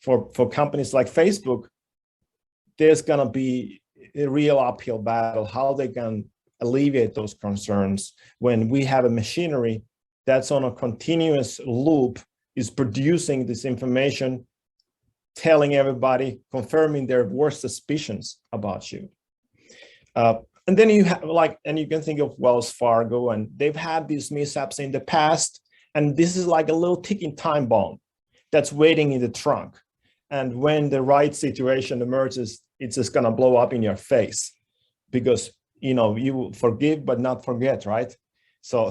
for companies like Facebook, there's going to be a real uphill battle how they can alleviate those concerns when we have a machinery that's on a continuous loop, is producing this information, telling everybody, confirming their worst suspicions about you. And then you have and you can think of Wells Fargo, and they've had these mishaps in the past, and this is like a little ticking time bomb that's waiting in the trunk. And when the right situation emerges, it's just gonna blow up in your face, because you will forgive but not forget, right? So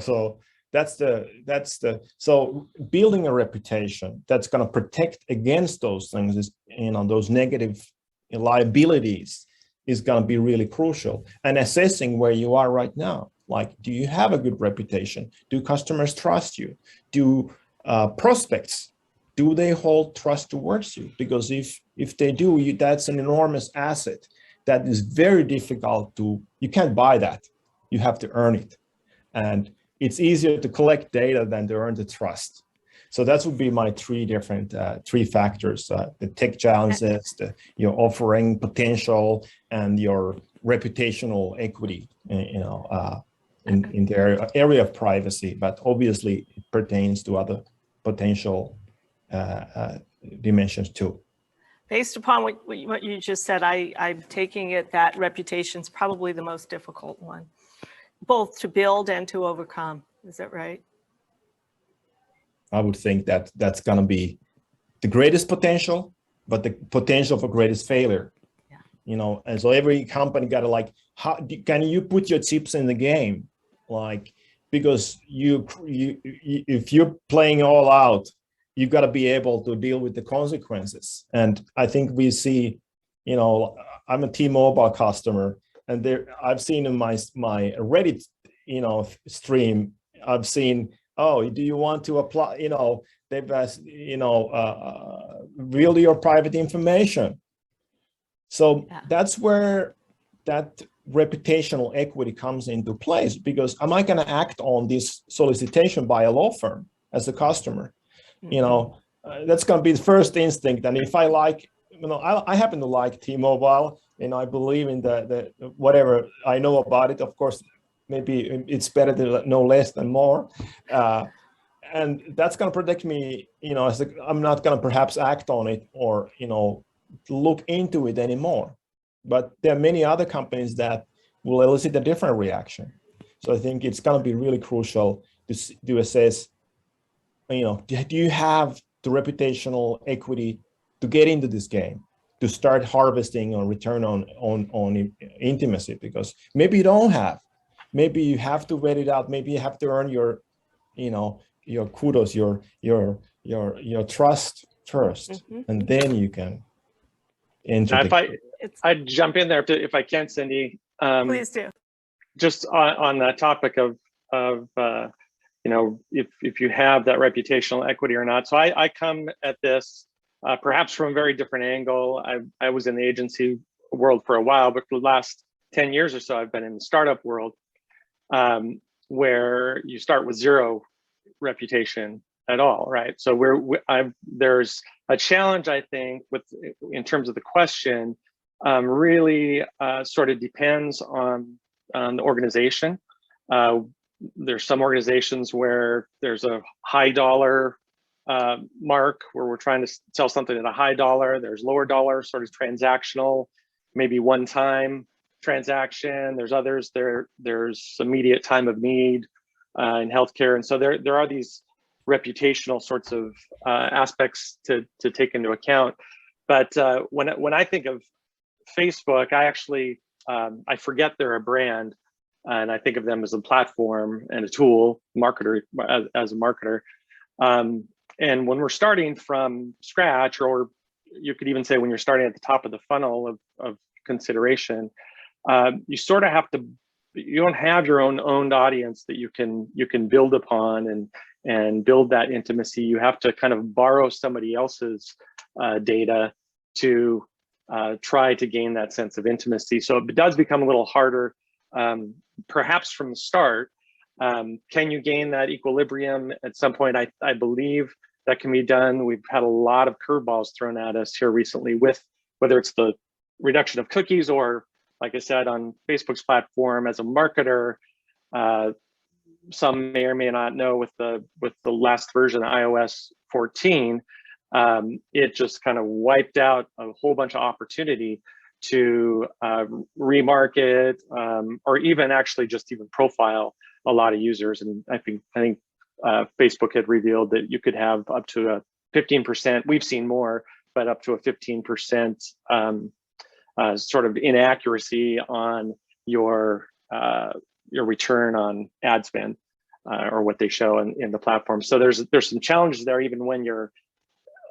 so building a reputation that's going to protect against those things, is those negative liabilities, is going to be really crucial. And assessing where you are right now, like, do you have a good reputation? Do customers trust you? Do prospects, do they hold trust towards you? Because if they do, that's an enormous asset that is very difficult you can't buy that. You have to earn it. And it's easier to collect data than to earn the trust. So that would be my three factors: the tech challenges, your offering potential, and your reputational equity, in the area of privacy. But obviously, it pertains to other potential dimensions too. Based upon what you just said, I'm taking it that reputation's probably the most difficult one, both to build and to overcome. Is that right? I would think that that's going to be the greatest potential, but the potential for greatest failure. Yeah. And so every company got to how can you put your chips in the game? Because if you're playing all out, you've got to be able to deal with the consequences. And I think we see, I'm a T-Mobile customer, and I've seen in my Reddit, stream, I've seen, oh, do you want to apply, they've asked, reveal your private information. So that's where that reputational equity comes into place, because am I going to act on this solicitation by a law firm as a customer? That's going to be the first instinct. And if I I happen to like T-Mobile, and I believe in the whatever I know about it. Of course, maybe it's better to know less than more. And that's going to protect me, I'm not going to perhaps act on it or, look into it anymore. But there are many other companies that will elicit a different reaction. So I think it's going to be really crucial to assess, do you have the reputational equity to get into this game, to start harvesting or return on intimacy, because maybe you don't have, maybe you have to wait it out, maybe you have to earn your, you know, your kudos, your trust first, and then you can enter. I'd jump in there if I can, Cindy. Please do. Just on that topic of you know, if you have that reputational equity or not. So I come at this perhaps from a very different angle. I was in the agency world for a while, but for the last 10 years or so, I've been in the startup world, where you start with zero reputation at all, right? So there's a challenge, I think, in terms of the question, really sort of depends on the organization. There's some organizations where there's a high dollar mark where we're trying to sell something at a high dollar. There's lower dollar, sort of transactional, maybe one-time transaction. There's others, there's immediate time of need in healthcare. And so there are these reputational sorts of aspects to take into account. But when I think of Facebook, I actually, I forget they're a brand, and I think of them as a platform and a tool, as a marketer. And when we're starting from scratch, or you could even say when you're starting at the top of the funnel of consideration, you sort of have to, you don't have your own owned audience that you can build upon and build that intimacy. You have to kind of borrow somebody else's data to try to gain that sense of intimacy. So it does become a little harder, perhaps from the start. Can you gain that equilibrium at some point? I believe that can be done. We've had a lot of curveballs thrown at us here recently, with whether it's the reduction of cookies, or, like I said, on Facebook's platform as a marketer, some may or may not know, with the last version of iOS 14, it just kind of wiped out a whole bunch of opportunity to remarket, or even actually just even profile a lot of users. And I think Facebook had revealed that you could have up to a 15%, we've seen more, but up to a 15% sort of inaccuracy on your return on ad spend, or what they show in the platform. So there's some challenges there, even when you're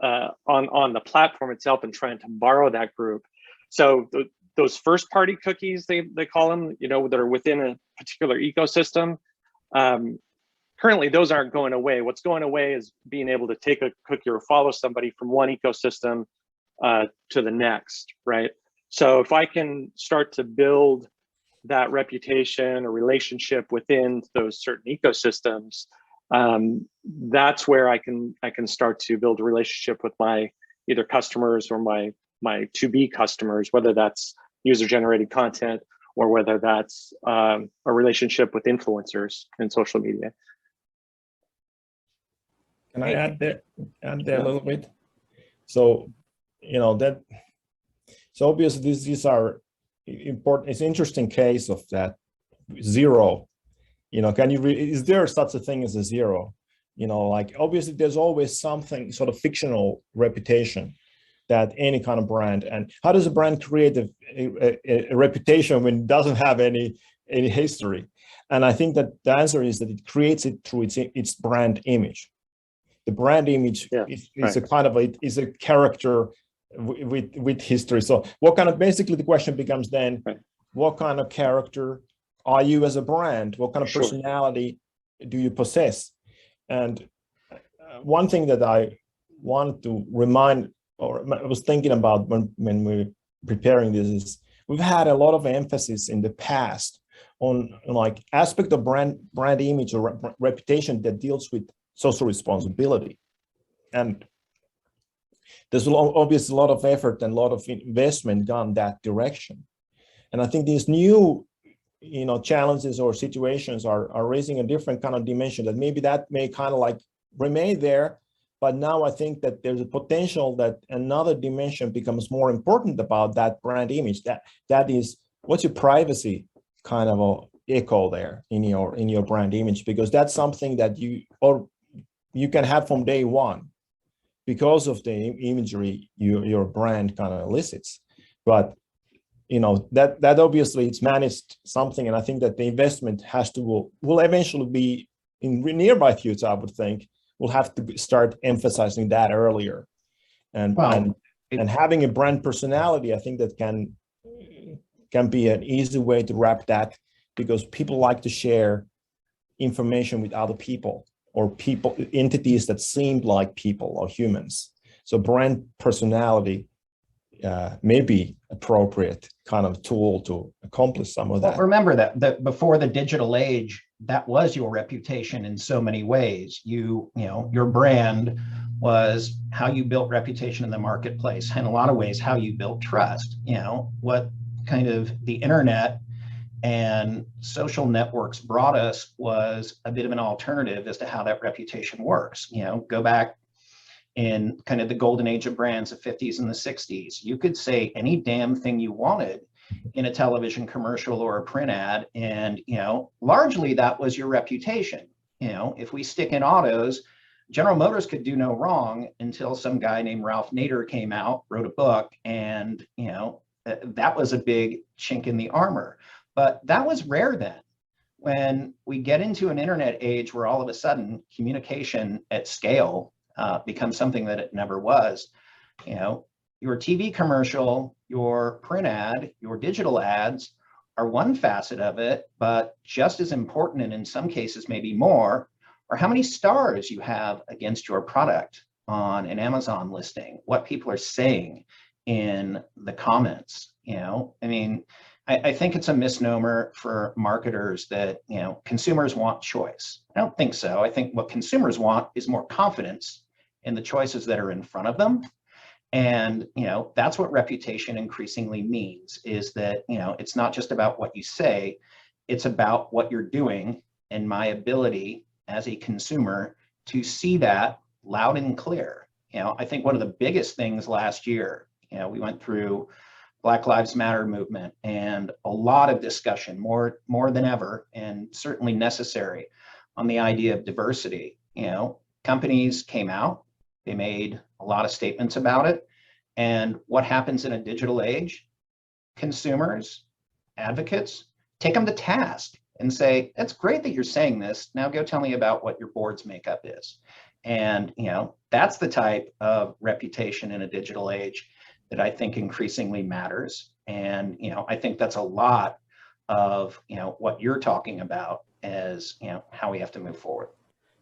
on the platform itself and trying to borrow that group. So those first party cookies, they call them, you know, that are within a particular ecosystem, currently those aren't going away. What's going away is being able to take a cookie or follow somebody from one ecosystem to the next, right? So if I can start to build that reputation or relationship within those certain ecosystems, that's where I can start to build a relationship with my either customers or my to-be customers, whether that's user-generated content or whether that's a relationship with influencers in social media. Can I add there a little bit? So, you know, so obviously these are important. It's an interesting case of that zero. You know, is there such a thing as a zero? You know, like obviously there's always something sort of fictional reputation that any kind of brand, and how does a brand create a reputation when it doesn't have any history? And I think that the answer is that it creates it through its brand image. The brand image is a kind of a character with history. So what kind of, basically the question becomes then, what kind of character are you as a brand? What kind of personality do you possess? And one thing that I want to remind, or I was thinking about when we're preparing this, is we've had a lot of emphasis in the past on like aspect of brand image or reputation that deals with social responsibility. And there's obviously a lot of effort and a lot of investment gone that direction. And I think these new, you know, challenges or situations are raising a different kind of dimension, that maybe that may kind of like remain there. But now I think that there's a potential that another dimension becomes more important about that brand image. That is, what's your privacy kind of a echo there in your brand image, because that's something that you can have from day one. because of the imagery your brand kind of elicits. But that obviously it's managed something, and I think that the investment will eventually be in nearby future. I would think we'll have to start emphasizing that earlier, and having a brand personality. I think that can be an easy way to wrap that, because people like to share information with other people, or entities that seem like people or humans. So brand personality may be appropriate kind of tool to accomplish some of that. Well, remember that before the digital age, that was your reputation in so many ways. Your brand was how you built reputation in the marketplace, and in a lot of ways how you built trust. What kind of the internet and social networks brought us was a bit of an alternative as to how that reputation works. Go back in kind of the golden age of brands, the 50s and the 60s, you could say any damn thing you wanted in a television commercial or a print ad, and largely that was your reputation. If we stick in autos, General Motors could do no wrong until some guy named Ralph Nader came out, wrote a book, and that was a big chink in the armor. But that was rare then. When we get into an internet age where all of a sudden communication at scale becomes something that it never was, your TV commercial, your print ad, your digital ads are one facet of it, but just as important, and in some cases maybe more, are how many stars you have against your product on an Amazon listing, what people are saying in the comments. I think it's a misnomer for marketers that consumers want choice. I don't think so. I think what consumers want is more confidence in the choices that are in front of them. And that's what reputation increasingly means, is that it's not just about what you say, it's about what you're doing, and my ability as a consumer to see that loud and clear. I think one of the biggest things last year, we went through Black Lives Matter movement, and a lot of discussion, more than ever, and certainly necessary, on the idea of diversity. Companies came out, they made a lot of statements about it. And what happens in a digital age? Consumers, advocates, take them to task and say, that's great that you're saying this. Now go tell me about what your board's makeup is. And that's the type of reputation in a digital age that I think increasingly matters. And I think that's a lot of what you're talking about as how we have to move forward.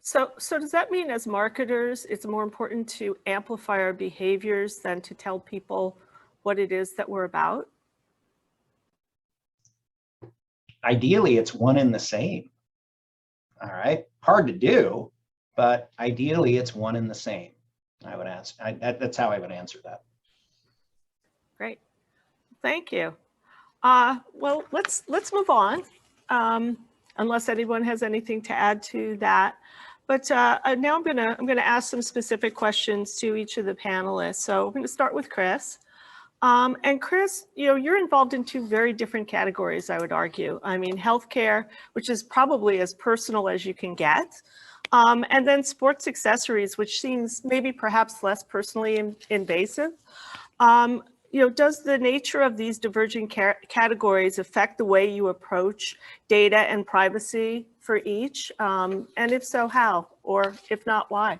So does that mean as marketers, it's more important to amplify our behaviors than to tell people what it is that we're about? Ideally, it's one and the same. All right, hard to do, but ideally it's one and the same. I would answer. That's how I would answer that. Great, thank you. Well, let's move on, unless anyone has anything to add to that. But now I'm gonna ask some specific questions to each of the panelists. So we're gonna start with Chris. And Chris, you're involved in two very different categories, I would argue. I mean, healthcare, which is probably as personal as you can get, and then sports accessories, which seems maybe perhaps less personally invasive. Does the nature of these diverging categories affect the way you approach data and privacy for each? And if so, how? Or if not, why?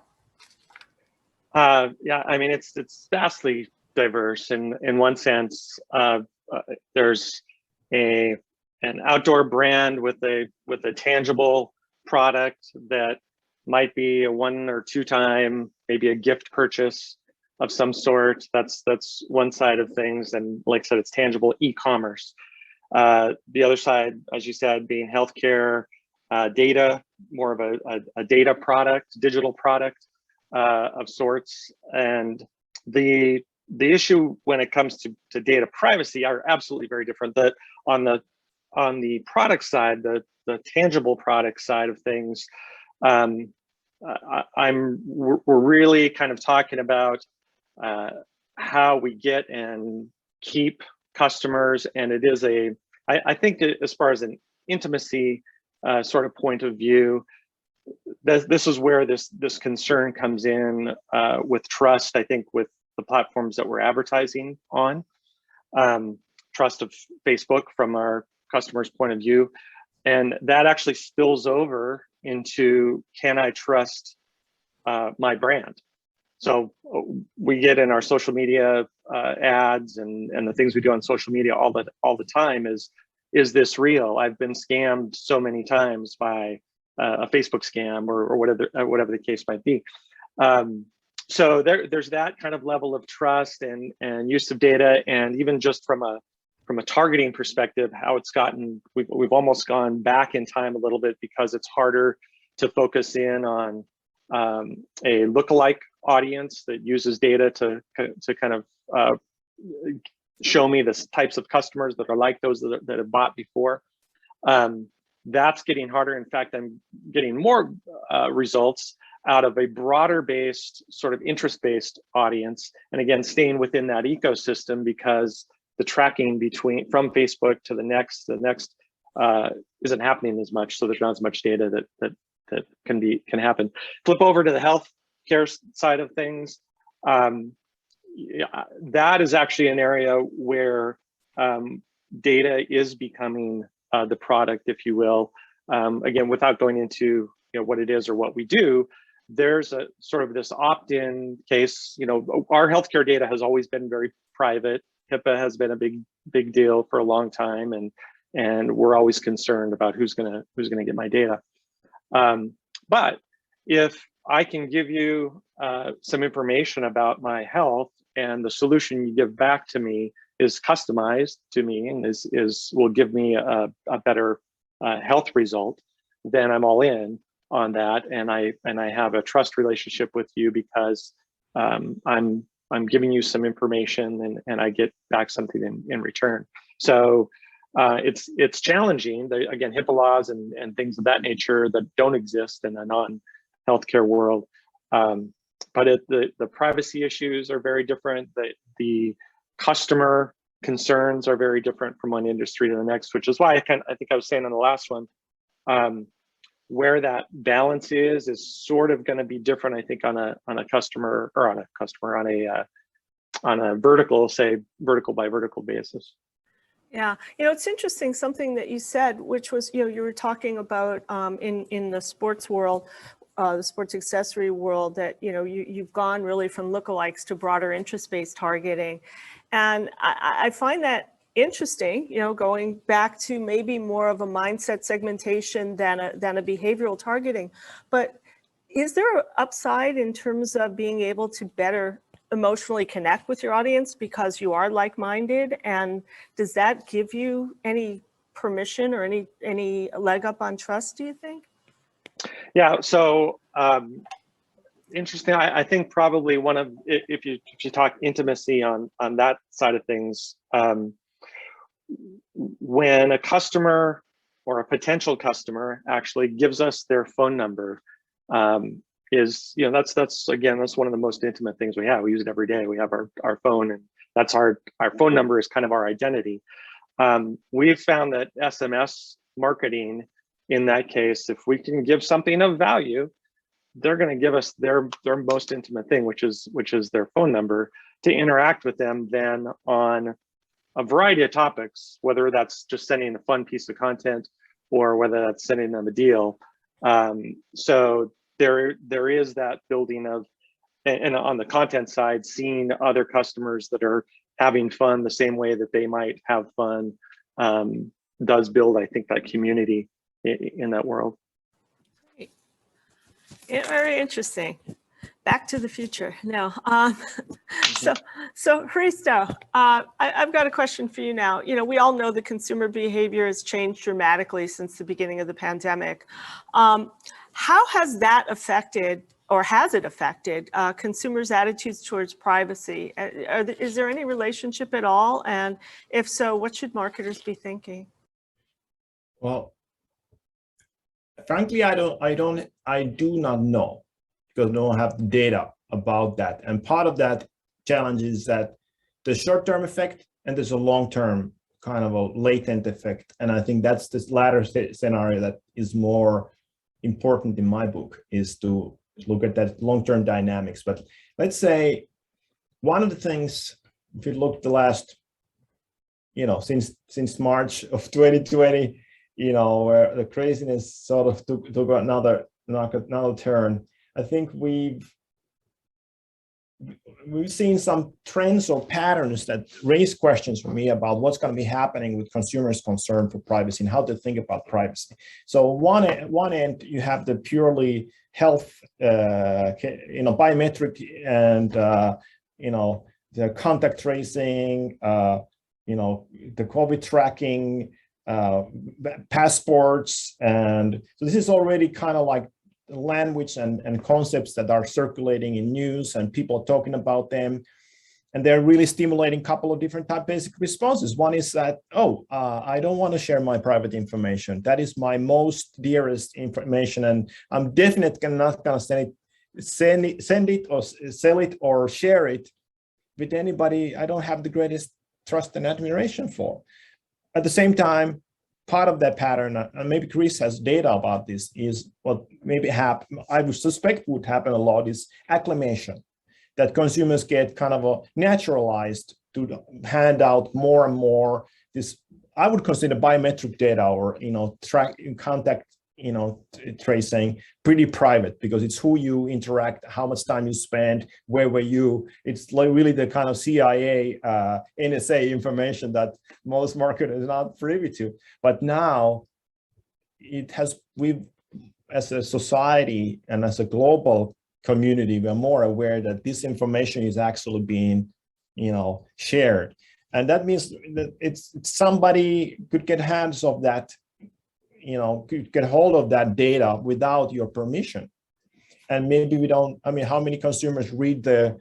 Yeah, I mean, it's vastly diverse in one sense. There's an outdoor brand with a tangible product that might be a 1 or 2 time, maybe a gift purchase of some sort. That's one side of things, and like I said, it's tangible e-commerce. The other side, as you said, being healthcare, data, more of a data product, digital product of sorts. And the issue when it comes to data privacy are absolutely very different. That on the product side, the tangible product side of things, we're really kind of talking about how we get and keep customers, and it is I think as far as an intimacy sort of point of view, this is where this concern comes in with trust, I think, with the platforms that we're advertising on. Trust of Facebook from our customers' point of view. And that actually spills over into, can I trust my brand? So we get in our social media ads and the things we do on social media all the time is this real? I've been scammed so many times by a Facebook scam or whatever the case might be. So there's that kind of level of trust and use of data, and even just from a targeting perspective, how it's gotten, we've almost gone back in time a little bit because it's harder to focus in on a lookalike audience that uses data to kind of show me the types of customers that are like those that have bought before. That's getting harder. In fact, I'm getting more results out of a broader based, sort of interest-based audience. And again, staying within that ecosystem, because the tracking from Facebook to the next isn't happening as much. So there's not as much data that can happen. Flip over to the healthcare side of things. Yeah, that is actually an area where data is becoming the product, if you will. Again, without going into what it is or what we do, there's a sort of this opt-in case. Our healthcare data has always been very private. HIPAA has been a big deal for a long time, and we're always concerned about who's gonna get my data. But if I can give you some information about my health, and the solution you give back to me is customized to me and will give me a better health result, then I'm all in on that, and I have a trust relationship with you because I'm giving you some information and I get back something in return. So it's challenging. Again, HIPAA laws and things of that nature that don't exist in a non-healthcare world. But the privacy issues are very different. The customer concerns are very different from one industry to the next, which is why I think I was saying on the last one, where that balance is sort of going to be different. I think on a vertical by vertical basis. Yeah, it's interesting, something that you said, which was, you were talking about in the sports world, the sports accessory world, that, you've gone really from lookalikes to broader interest-based targeting. And I find that interesting, going back to maybe more of a mindset segmentation than a behavioral targeting. But is there an upside in terms of being able to better emotionally connect with your audience because you are like-minded? And does that give you any permission or any leg up on trust, do you think? Yeah, so interesting. I think probably one of, if you talk intimacy on that side of things, when a customer or a potential customer actually gives us their phone number, that's one of the most intimate things we have. We use it every day. We have our phone, and that's our phone number is kind of our identity. We've found that SMS marketing, in that case, if we can give something of value, they're going to give us their most intimate thing, which is their phone number, to interact with them then on a variety of topics, whether that's just sending a fun piece of content or whether that's sending them a deal. So there is that building of, and on the content side, seeing other customers that are having fun the same way that they might have fun does build, I think, that community in that world. Yeah, very interesting. Back to the future now. So Hristo, I've got a question for you now. We all know the consumer behavior has changed dramatically since the beginning of the pandemic. How has that affected, or has it affected, consumers' attitudes towards privacy? Is there any relationship at all? And if so, what should marketers be thinking? Well, frankly, I do not know, because I don't have data about that. And part of that challenge is that the short-term effect and there's a long-term kind of a latent effect. And I think that's this latter scenario that is more important in my book is to look at that long-term dynamics. But let's say one of the things, if you look the last, since March of 2020, where the craziness sort of took another turn, I think we've seen some trends or patterns that raise questions for me about what's going to be happening with consumers' concern for privacy and how to think about privacy. So one end, you have the purely health, biometric and, the contact tracing, the COVID tracking, passports. And so this is already kind of like language and concepts that are circulating in news and people are talking about them, and they're really stimulating a couple of different basic responses. One is that, I don't want to share my private information. That is my most dearest information, and I'm definitely not going to send it or sell it or share it with anybody I don't have the greatest trust and admiration for. At the same time, part of that pattern, and maybe Chris has data about this, is what maybe I would suspect would happen a lot is acclimation, that consumers get kind of naturalized to hand out more and more this, I would consider biometric data or, track contact, tracing pretty private, because it's who you interact, how much time you spend, where were you. It's like really the kind of CIA, NSA information that most marketers are not privy to. But now we've, as a society and as a global community, we're more aware that this information is actually being, shared. And that means that it's somebody could get hands of that, could get hold of that data without your permission. And maybe how many consumers read the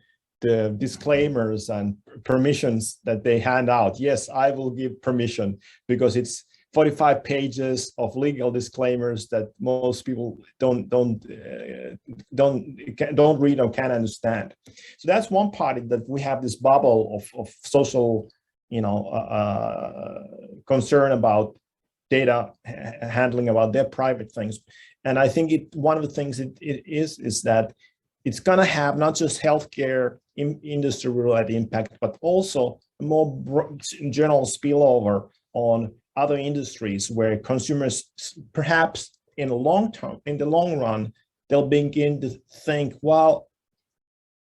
disclaimers and permissions that they hand out? Yes, I will give permission, because it's 45 pages of legal disclaimers that most people don't read or can't understand. So that's one part, that we have this bubble of social, concern about data handling, about their private things. And I think one of the things it is that it's going to have not just healthcare industry related impact, but also a more general spillover on other industries where consumers, perhaps in the long run, they'll begin to think, well,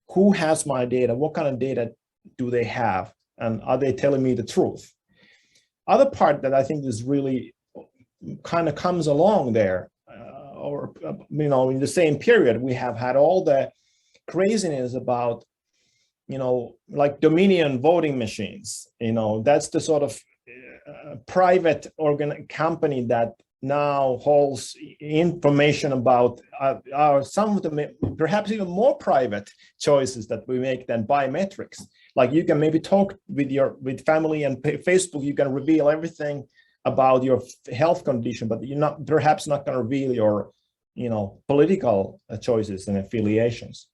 who has my data? What kind of data do they have? And are they telling me the truth? Other part that I think is really kind of comes along there, in the same period, we have had all the craziness about, like Dominion voting machines. That's the sort of private company that now holds information about some of the perhaps even more private choices that we make than biometrics. Like you can maybe talk with family and Facebook, you can reveal everything about your health condition, but you're perhaps not going to reveal your, political choices and affiliations.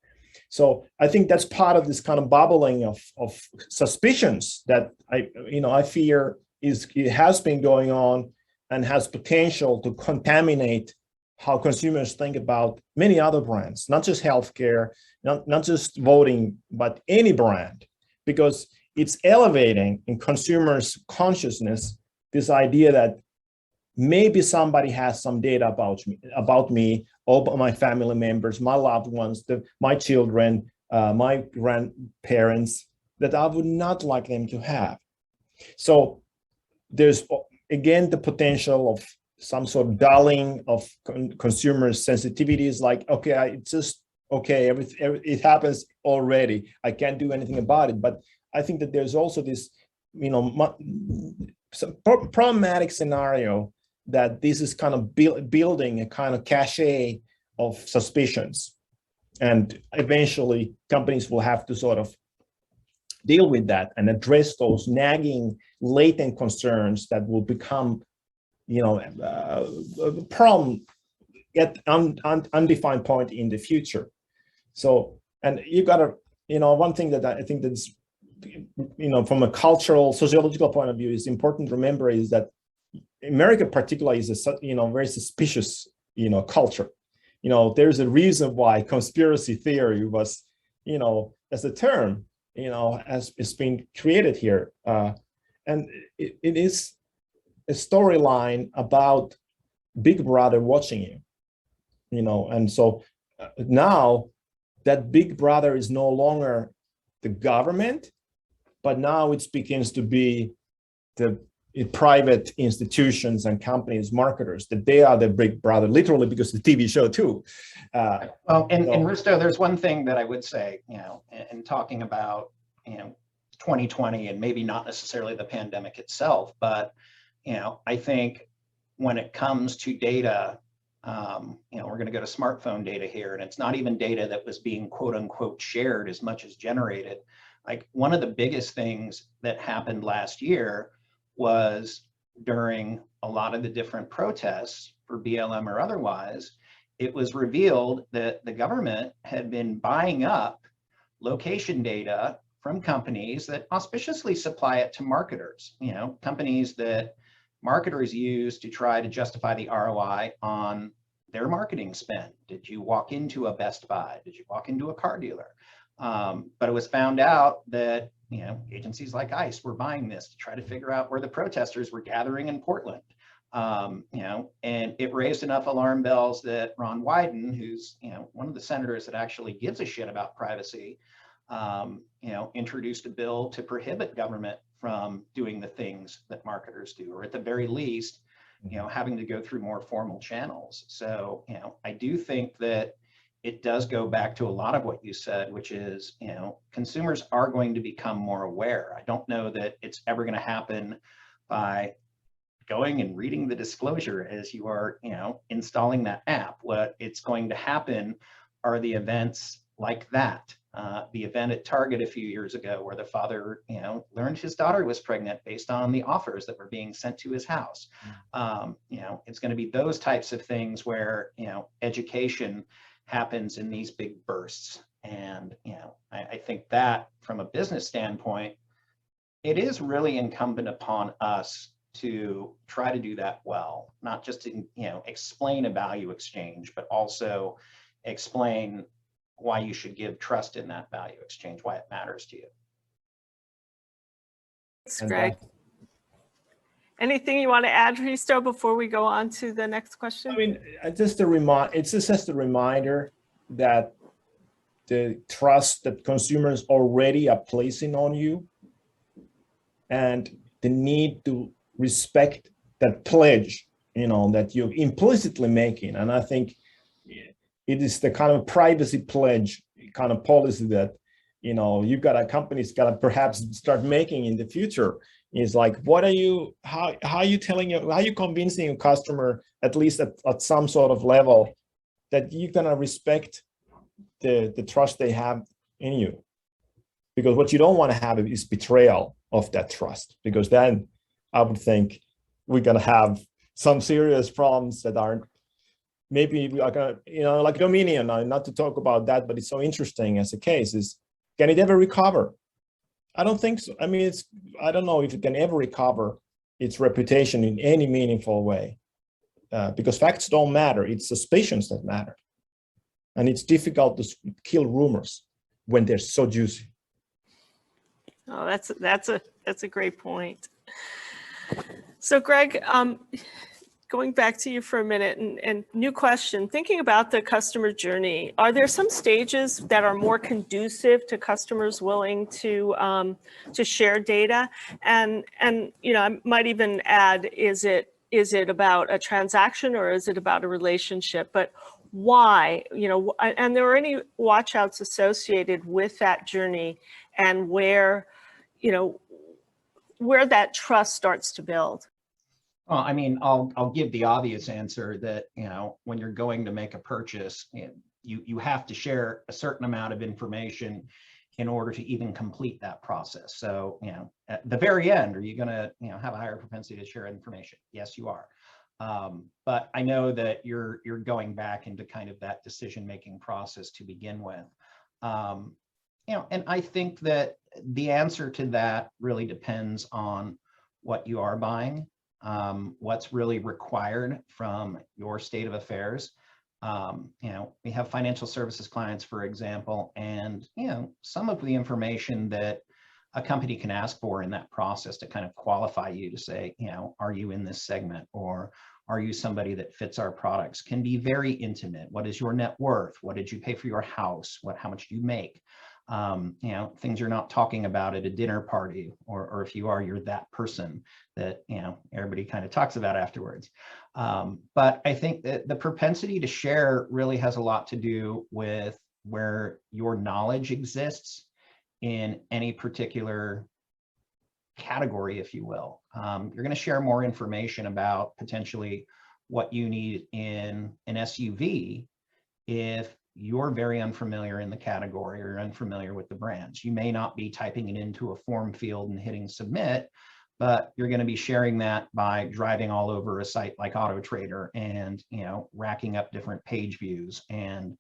So I think that's part of this kind of bubbling of suspicions that I fear it has been going on and has potential to contaminate how consumers think about many other brands, not just healthcare, not just voting, but any brand, because it's elevating in consumers' consciousness this idea that maybe somebody has some data about me, or my family members, my loved ones, my children, my grandparents, that I would not like them to have. So there's, again, the potential of some sort of dulling of consumers' sensitivities, like, okay, it happens already. I can't do anything about it. But I think that there's also this, some problematic scenario that this is kind of building a kind of cachet of suspicions. And eventually companies will have to sort of deal with that and address those nagging latent concerns that will become, a problem at undefined point in the future. So, and you got to, one thing that I think that's, from a cultural, sociological point of view is important to remember is that America particularly is a, very suspicious culture. There's a reason why conspiracy theory was, as a term, as it's been created here. And it is a storyline about Big Brother watching you, and so now that Big Brother is no longer the government, but now it begins to be the private institutions and companies, marketers, that they are the Big Brother, literally, because the TV show too. Well, and Risto, there's one thing that I would say, in talking about, 2020 and maybe not necessarily the pandemic itself, but, I think when it comes to data, we're going to go to smartphone data here, and it's not even data that was being quote unquote shared as much as generated. Like, one of the biggest things that happened last year was during a lot of the different protests for BLM or otherwise, it was revealed that the government had been buying up location data from companies that auspiciously supply it to marketers, companies that marketers use to try to justify the ROI on their marketing spend. Did you walk into a Best Buy? Did you walk into a car dealer? But it was found out that agencies like ICE were buying this to try to figure out where the protesters were gathering in Portland. And it raised enough alarm bells that Ron Wyden, who's one of the senators that actually gives a shit about privacy, introduced a bill to prohibit government from doing the things that marketers do, or at the very least, having to go through more formal channels. So, I do think that it does go back to a lot of what you said, which is, consumers are going to become more aware. I don't know that it's ever going to happen by going and reading the disclosure as you are, installing that app. What it's going to happen are the events like that. The event at Target a few years ago where the father, learned his daughter was pregnant based on the offers that were being sent to his house. It's going to be those types of things where, education happens in these big bursts. And, I think that from a business standpoint, it is really incumbent upon us to try to do that well, not just to, explain a value exchange, but also explain why you should give trust in that value exchange, why it matters to you. Thanks, Greg. Anything you want to add, Risto, before we go on to the next question? I mean, it's just a reminder that the trust that consumers already are placing on you and the need to respect that pledge, that you're implicitly making. And I think it is the kind of privacy pledge kind of policy that, companies got to perhaps start making in the future. Is like, how are you convincing a customer, at least at some sort of level, that you're going to respect the trust they have in you? Because what you don't want to have is betrayal of that trust, because then I would think we're going to have some serious problems that aren't maybe like like Dominion. Not to talk about that, but it's so interesting as a case. Is, can it ever recover? I don't think so. I mean, I don't know if it can ever recover its reputation in any meaningful way, because facts don't matter. It's suspicions that matter, and it's difficult to kill rumors when they're so juicy. Oh, that's a great point. So, Greg, going back to you for a minute, and new question, thinking about the customer journey, are there some stages that are more conducive to customers willing to share data? And I might even add, is it about a transaction or is it about a relationship? But why? And there are any watch outs associated with that journey, and where that trust starts to build? Well, I mean, I'll give the obvious answer that, when you're going to make a purchase, you have to share a certain amount of information in order to even complete that process. So, at the very end, are you going to, have a higher propensity to share information? Yes, you are. But I know that you're going back into kind of that decision-making process to begin with. And I think that the answer to that really depends on what you are buying. what's really required from your state of affairs. We have financial services clients, for example, and, some of the information that a company can ask for in that process to kind of qualify you to say, are you in this segment, or are you somebody that fits our products, can be very intimate. What is your net worth? What did you pay for your house? How much do you make? Things you're not talking about at a dinner party, or if you are, you're that person that, everybody kind of talks about afterwards. But I think that the propensity to share really has a lot to do with where your knowledge exists in any particular category, if you will. You're going to share more information about potentially what you need in an SUV if you're very unfamiliar in the category or unfamiliar with the brands. You may not be typing it into a form field and hitting submit, but you're going to be sharing that by driving all over a site like AutoTrader and, racking up different page views and,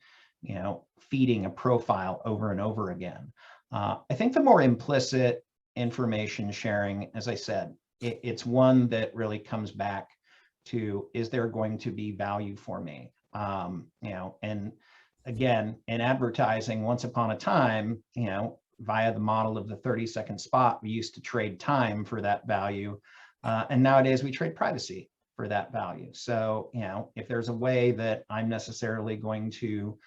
feeding a profile over and over again. I think the more implicit information sharing, as I said, it's one that really comes back to, is there going to be value for me? And again, in advertising, once upon a time, via the model of the 30-second spot, we used to trade time for that value. And nowadays we trade privacy for that value. So, if there's a way that I'm necessarily going to,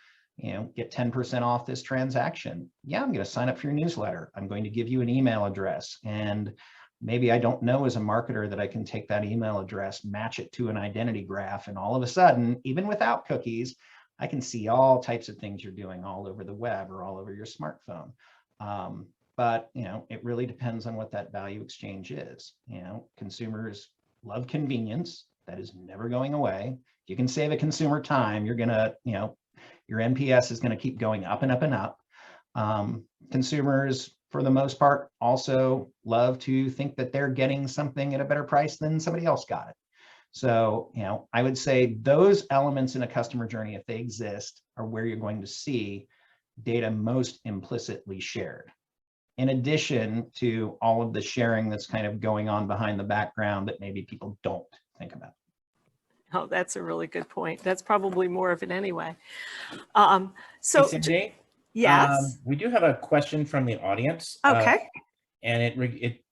get 10% off this transaction, yeah, I'm going to sign up for your newsletter. I'm going to give you an email address. And maybe I don't know as a marketer that I can take that email address, match it to an identity graph, and all of a sudden, even without cookies, I can see all types of things you're doing all over the web or all over your smartphone. But, it really depends on what that value exchange is. Consumers love convenience. That is never going away. If you can save a consumer time, you're going to, your NPS is going to keep going up and up and up. Consumers, for the most part, also love to think that they're getting something at a better price than somebody else got it. So, I would say those elements in a customer journey, if they exist, are where you're going to see data most implicitly shared. In addition to all of the sharing that's kind of going on behind the background that maybe people don't think about. Oh, that's a really good point. That's probably more of it anyway. Hey, So, Cindy, yes. we do have a question from the audience. Okay. And it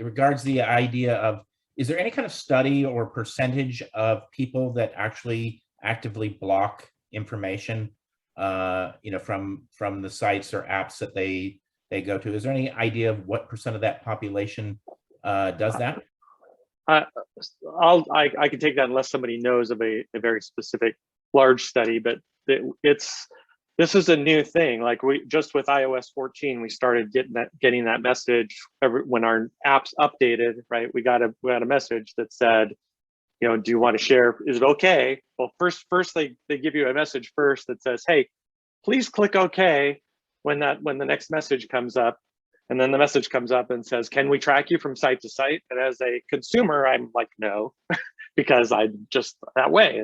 regards the idea of, is there any kind of study or percentage of people that actually actively block information, from the sites or apps that they go to? Is there any idea of what % of that population does that? I can take that unless somebody knows of a very specific large study, but this is a new thing. Like we just with iOS 14, we started getting that message when our apps updated, right? We got a message that said, do you want to share? Is it okay? Well, first they give you a message first that says, hey, please click OK when the next message comes up. And then the message comes up and says, can we track you from site to site? And as a consumer, I'm like, no, because I'm just that way.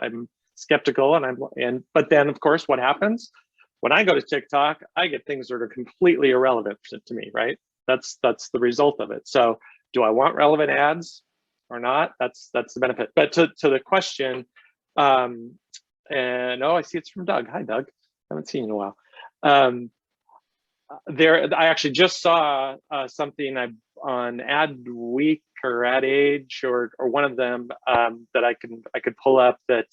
I'm skeptical. But then of course, what happens when I go to TikTok, I get things that are completely irrelevant to me, right? That's the result of it. So do I want relevant ads or not? That's the benefit. But to the question, and I see it's from Doug. Hi, Doug. I haven't seen you in a while. I actually just saw something on Ad Week or Ad Age or one of them that I could pull up that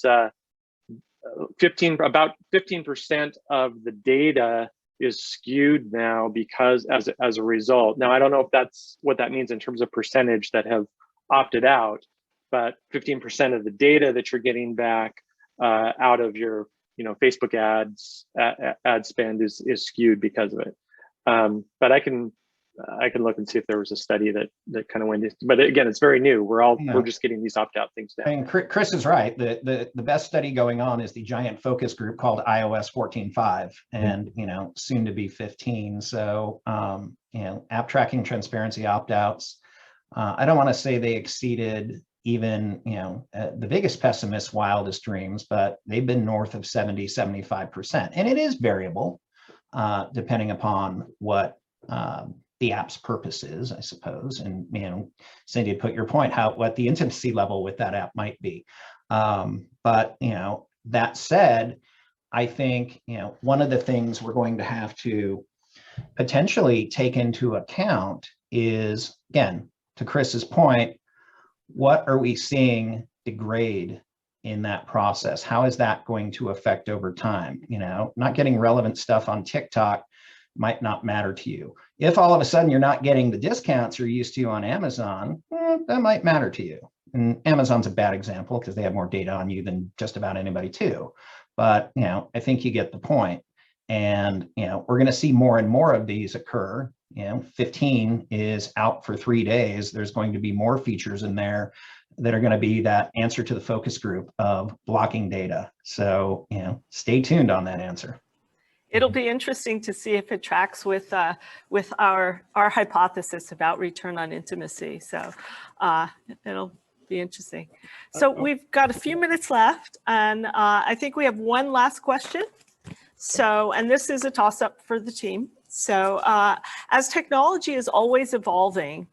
about 15% of the data is skewed now because as a result. Now I don't know if that's what that means in terms of percentage that have opted out, but 15% of the data that you're getting back out of your Facebook ad spend is skewed because of it. But I can look and see if there was a study that kind of went into, but again, it's very new. We're just getting these opt-out things now. I mean, Chris is right. The best study going on is the giant focus group called iOS 14.5 and, soon to be 15. So, app tracking transparency opt-outs. I don't want to say they exceeded even, the biggest pessimists' wildest dreams, but they've been north of 70-75%. And it is variable. Depending upon what the app's purpose is, I suppose. And, you know, Cindy, put your point, what the intimacy level with that app might be. But, you know, that said, I think, you know, one of the things we're going to have to potentially take into account is, again, to Chris's point, what are we seeing degrade in that process? How is that going to affect over time? You know, not getting relevant stuff on TikTok might not matter to you. If all of a sudden you're not getting the discounts you're used to on Amazon, that might matter to you. And Amazon's a bad example because they have more data on you than just about anybody too. But, you know, I think you get the point. And, you know, we're going to see more and more of these occur. You know, 15 is out for 3 days. There's going to be more features in there that are going to be that answer to the focus group of blocking data. So, you know, stay tuned on that answer. It'll be interesting to see if it tracks with our hypothesis about return on intimacy. So it'll be interesting. So we've got a few minutes left, and I think we have one last question. So, and this is a toss-up for the team. So as technology is always evolving,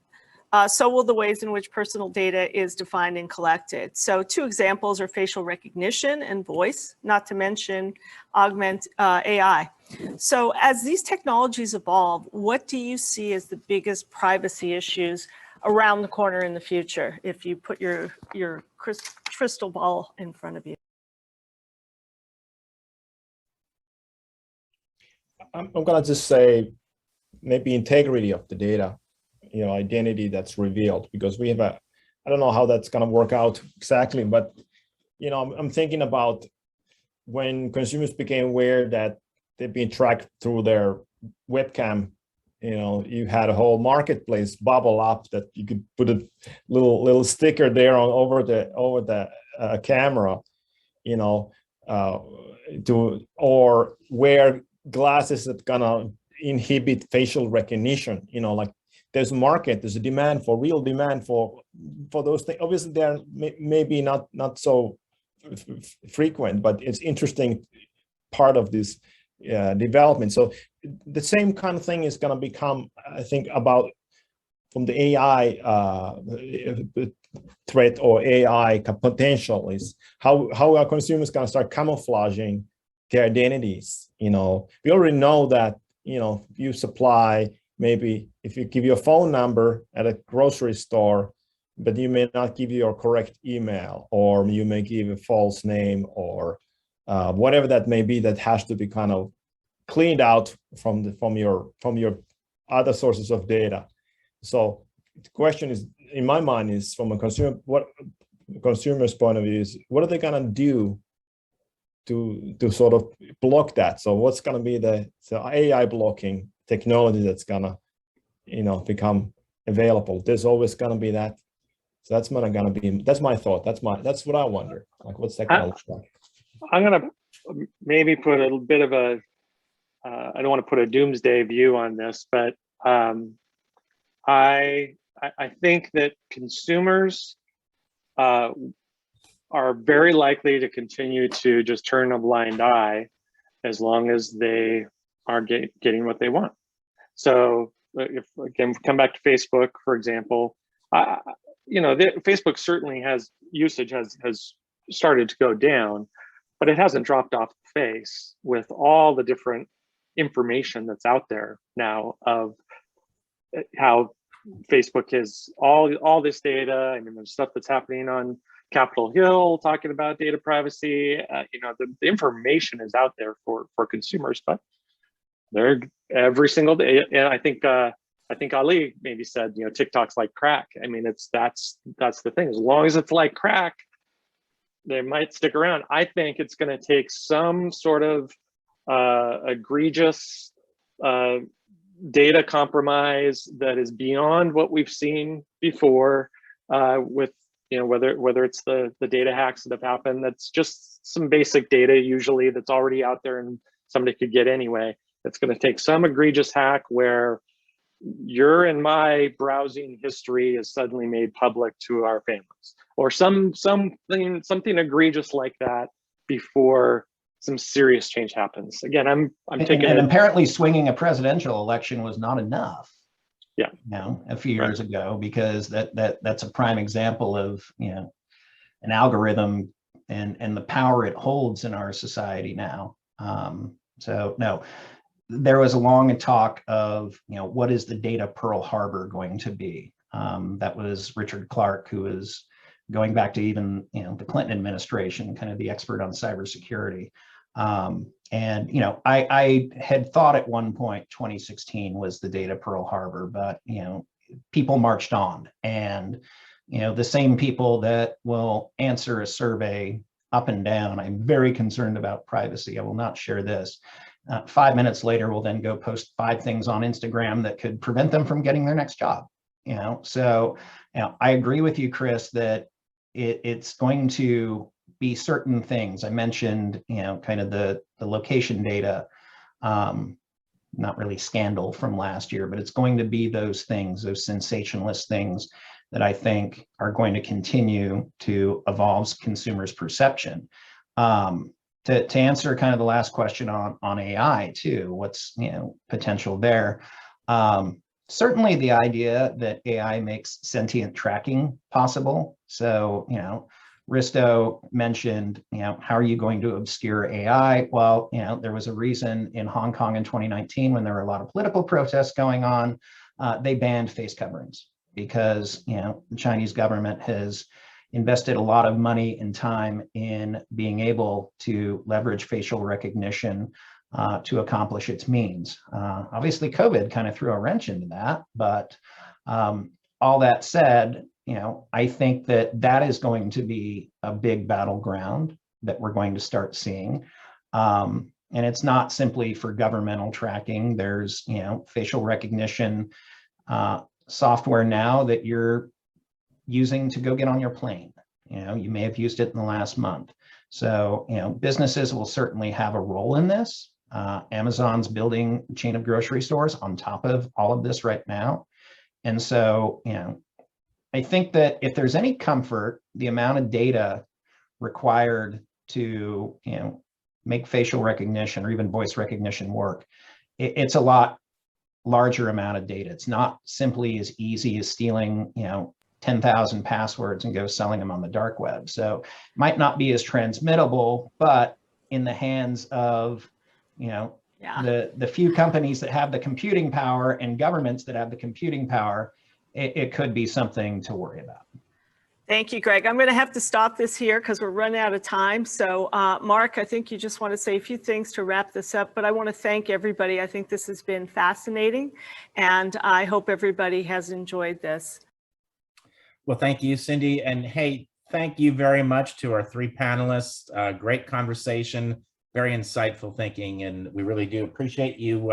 so will the ways in which personal data is defined and collected. So 2 examples are facial recognition and voice, not to mention augment AI. So as these technologies evolve, what do you see as the biggest privacy issues around the corner in the future, if you put your crystal ball in front of you? I'm going to just say maybe integrity of the data, you know, identity that's revealed, because we have I don't know how that's going to work out exactly, but, you know, I'm thinking about when consumers became aware that they've been tracked through their webcam. You know, you had a whole marketplace bubble up that you could put a little sticker there on over the camera, you know, or wear glasses that gonna inhibit facial recognition. You know, like there's a market, there's a demand for real demand for those things. Obviously, they're maybe not so frequent, but it's interesting part of this development. So the same kind of thing is going to become, I think, about from the AI threat or AI potential is how our consumers going to start camouflaging their identities. You know, we already know that, you know, you supply, maybe if you give your phone number at a grocery store, but you may not give your correct email, or you may give a false name, or whatever that may be, that has to be kind of cleaned out from your other sources of data. So the question is, in my mind, is from a consumer's point of view, is what are they going to do to sort of block that? So what's going to be the AI blocking technology that's going to, you know, become available? There's always going to be that. So that's not going to be, that's my thought. That's what I wonder. Like, what's that going to look like? I'm going to maybe put a little bit of a, I don't want to put a doomsday view on this, but I think that consumers are very likely to continue to just turn a blind eye as long as they are getting what they want. So if, again, come back to Facebook, for example, you know, Facebook certainly has usage has started to go down, but it hasn't dropped off the face with all the different information that's out there now of how Facebook is all this data. I mean, there's stuff that's happening on Capitol Hill talking about data privacy. You know, the information is out there for consumers, but they're every single day. And I think Ali maybe said, you know, TikTok's like crack. I mean, that's the thing. As long as it's like crack, they might stick around. I think it's going to take some sort of egregious data compromise that is beyond what we've seen before, with, you know, whether it's the data hacks that have happened. That's just some basic data usually that's already out there and somebody could get anyway. It's going to take some egregious hack where your and my browsing history is suddenly made public to our families, or something egregious like that before some serious change happens. Again, I'm taking and apparently swinging a presidential election was not enough. Yeah. a few years ago, because that's a prime example of, an algorithm and the power it holds in our society now. So no, there was a long talk of, what is the data Pearl Harbor going to be? That was Richard Clark, who was going back to even, the Clinton administration, kind of the expert on cybersecurity. And, I had thought at one point 2016 was the data Pearl Harbor, but, people marched on, and, the same people that will answer a survey up and down, I'm very concerned about privacy, I will not share this. 5 minutes later, will then go post 5 things on Instagram that could prevent them from getting their next job. So, I agree with you, Chris, that it's going to be certain things. I mentioned, kind of the location data, not really scandal from last year, but it's going to be those things, those sensationalist things that I think are going to continue to evolve consumers' perception. To answer kind of the last question on AI too, what's potential there? Certainly the idea that AI makes sentient tracking possible. So, Risto mentioned, how are you going to obscure AI? Well, there was a reason in Hong Kong in 2019 when there were a lot of political protests going on, they banned face coverings because, the Chinese government has invested a lot of money and time in being able to leverage facial recognition to accomplish its means. Obviously, COVID kind of threw a wrench into that, but all that said, I think that is going to be a big battleground that we're going to start seeing. And it's not simply for governmental tracking. There's, facial recognition software now that you're using to go get on your plane. You may have used it in the last month. So, businesses will certainly have a role in this. Amazon's building a chain of grocery stores on top of all of this right now. And so, I think that if there's any comfort, the amount of data required to, make facial recognition or even voice recognition work, it's a lot larger amount of data. It's not simply as easy as stealing, 10,000 passwords and go selling them on the dark web. So it might not be as transmittable, but in the hands of, the few companies that have the computing power and governments that have the computing power, it could be something to worry about. Thank you, Greg. I'm going to have to stop this here because we're running out of time. So, Mark, I think you just want to say a few things to wrap this up, but I want to thank everybody. I think this has been fascinating, and I hope everybody has enjoyed this. Well, thank you, Cindy. And hey, thank you very much to our 3 panelists. Great conversation, very insightful thinking, and we really do appreciate you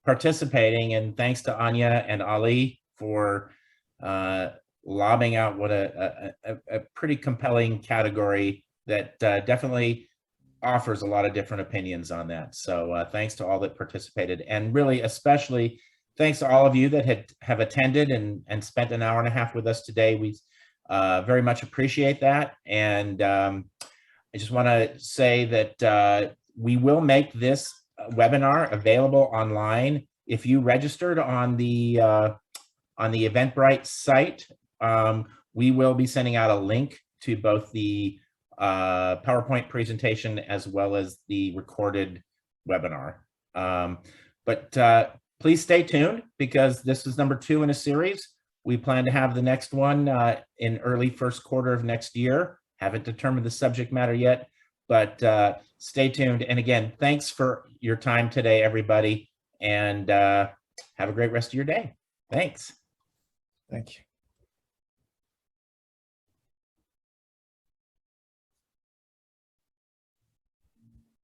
participating. And thanks to Anya and Ali for lobbing out what a pretty compelling category that definitely offers a lot of different opinions on that. So thanks to all that participated, and really especially thanks to all of you that have attended and spent an hour and a half with us today. We very much appreciate that. And I just want to say that we will make this webinar available online. If you registered on the Eventbrite site, we will be sending out a link to both the PowerPoint presentation as well as the recorded webinar. But please stay tuned, because this is number 2 in a series. We plan to have the next one in early first quarter of next year. Haven't determined the subject matter yet, but stay tuned. And again, thanks for your time today, everybody, and have a great rest of your day. Thanks. Thank you.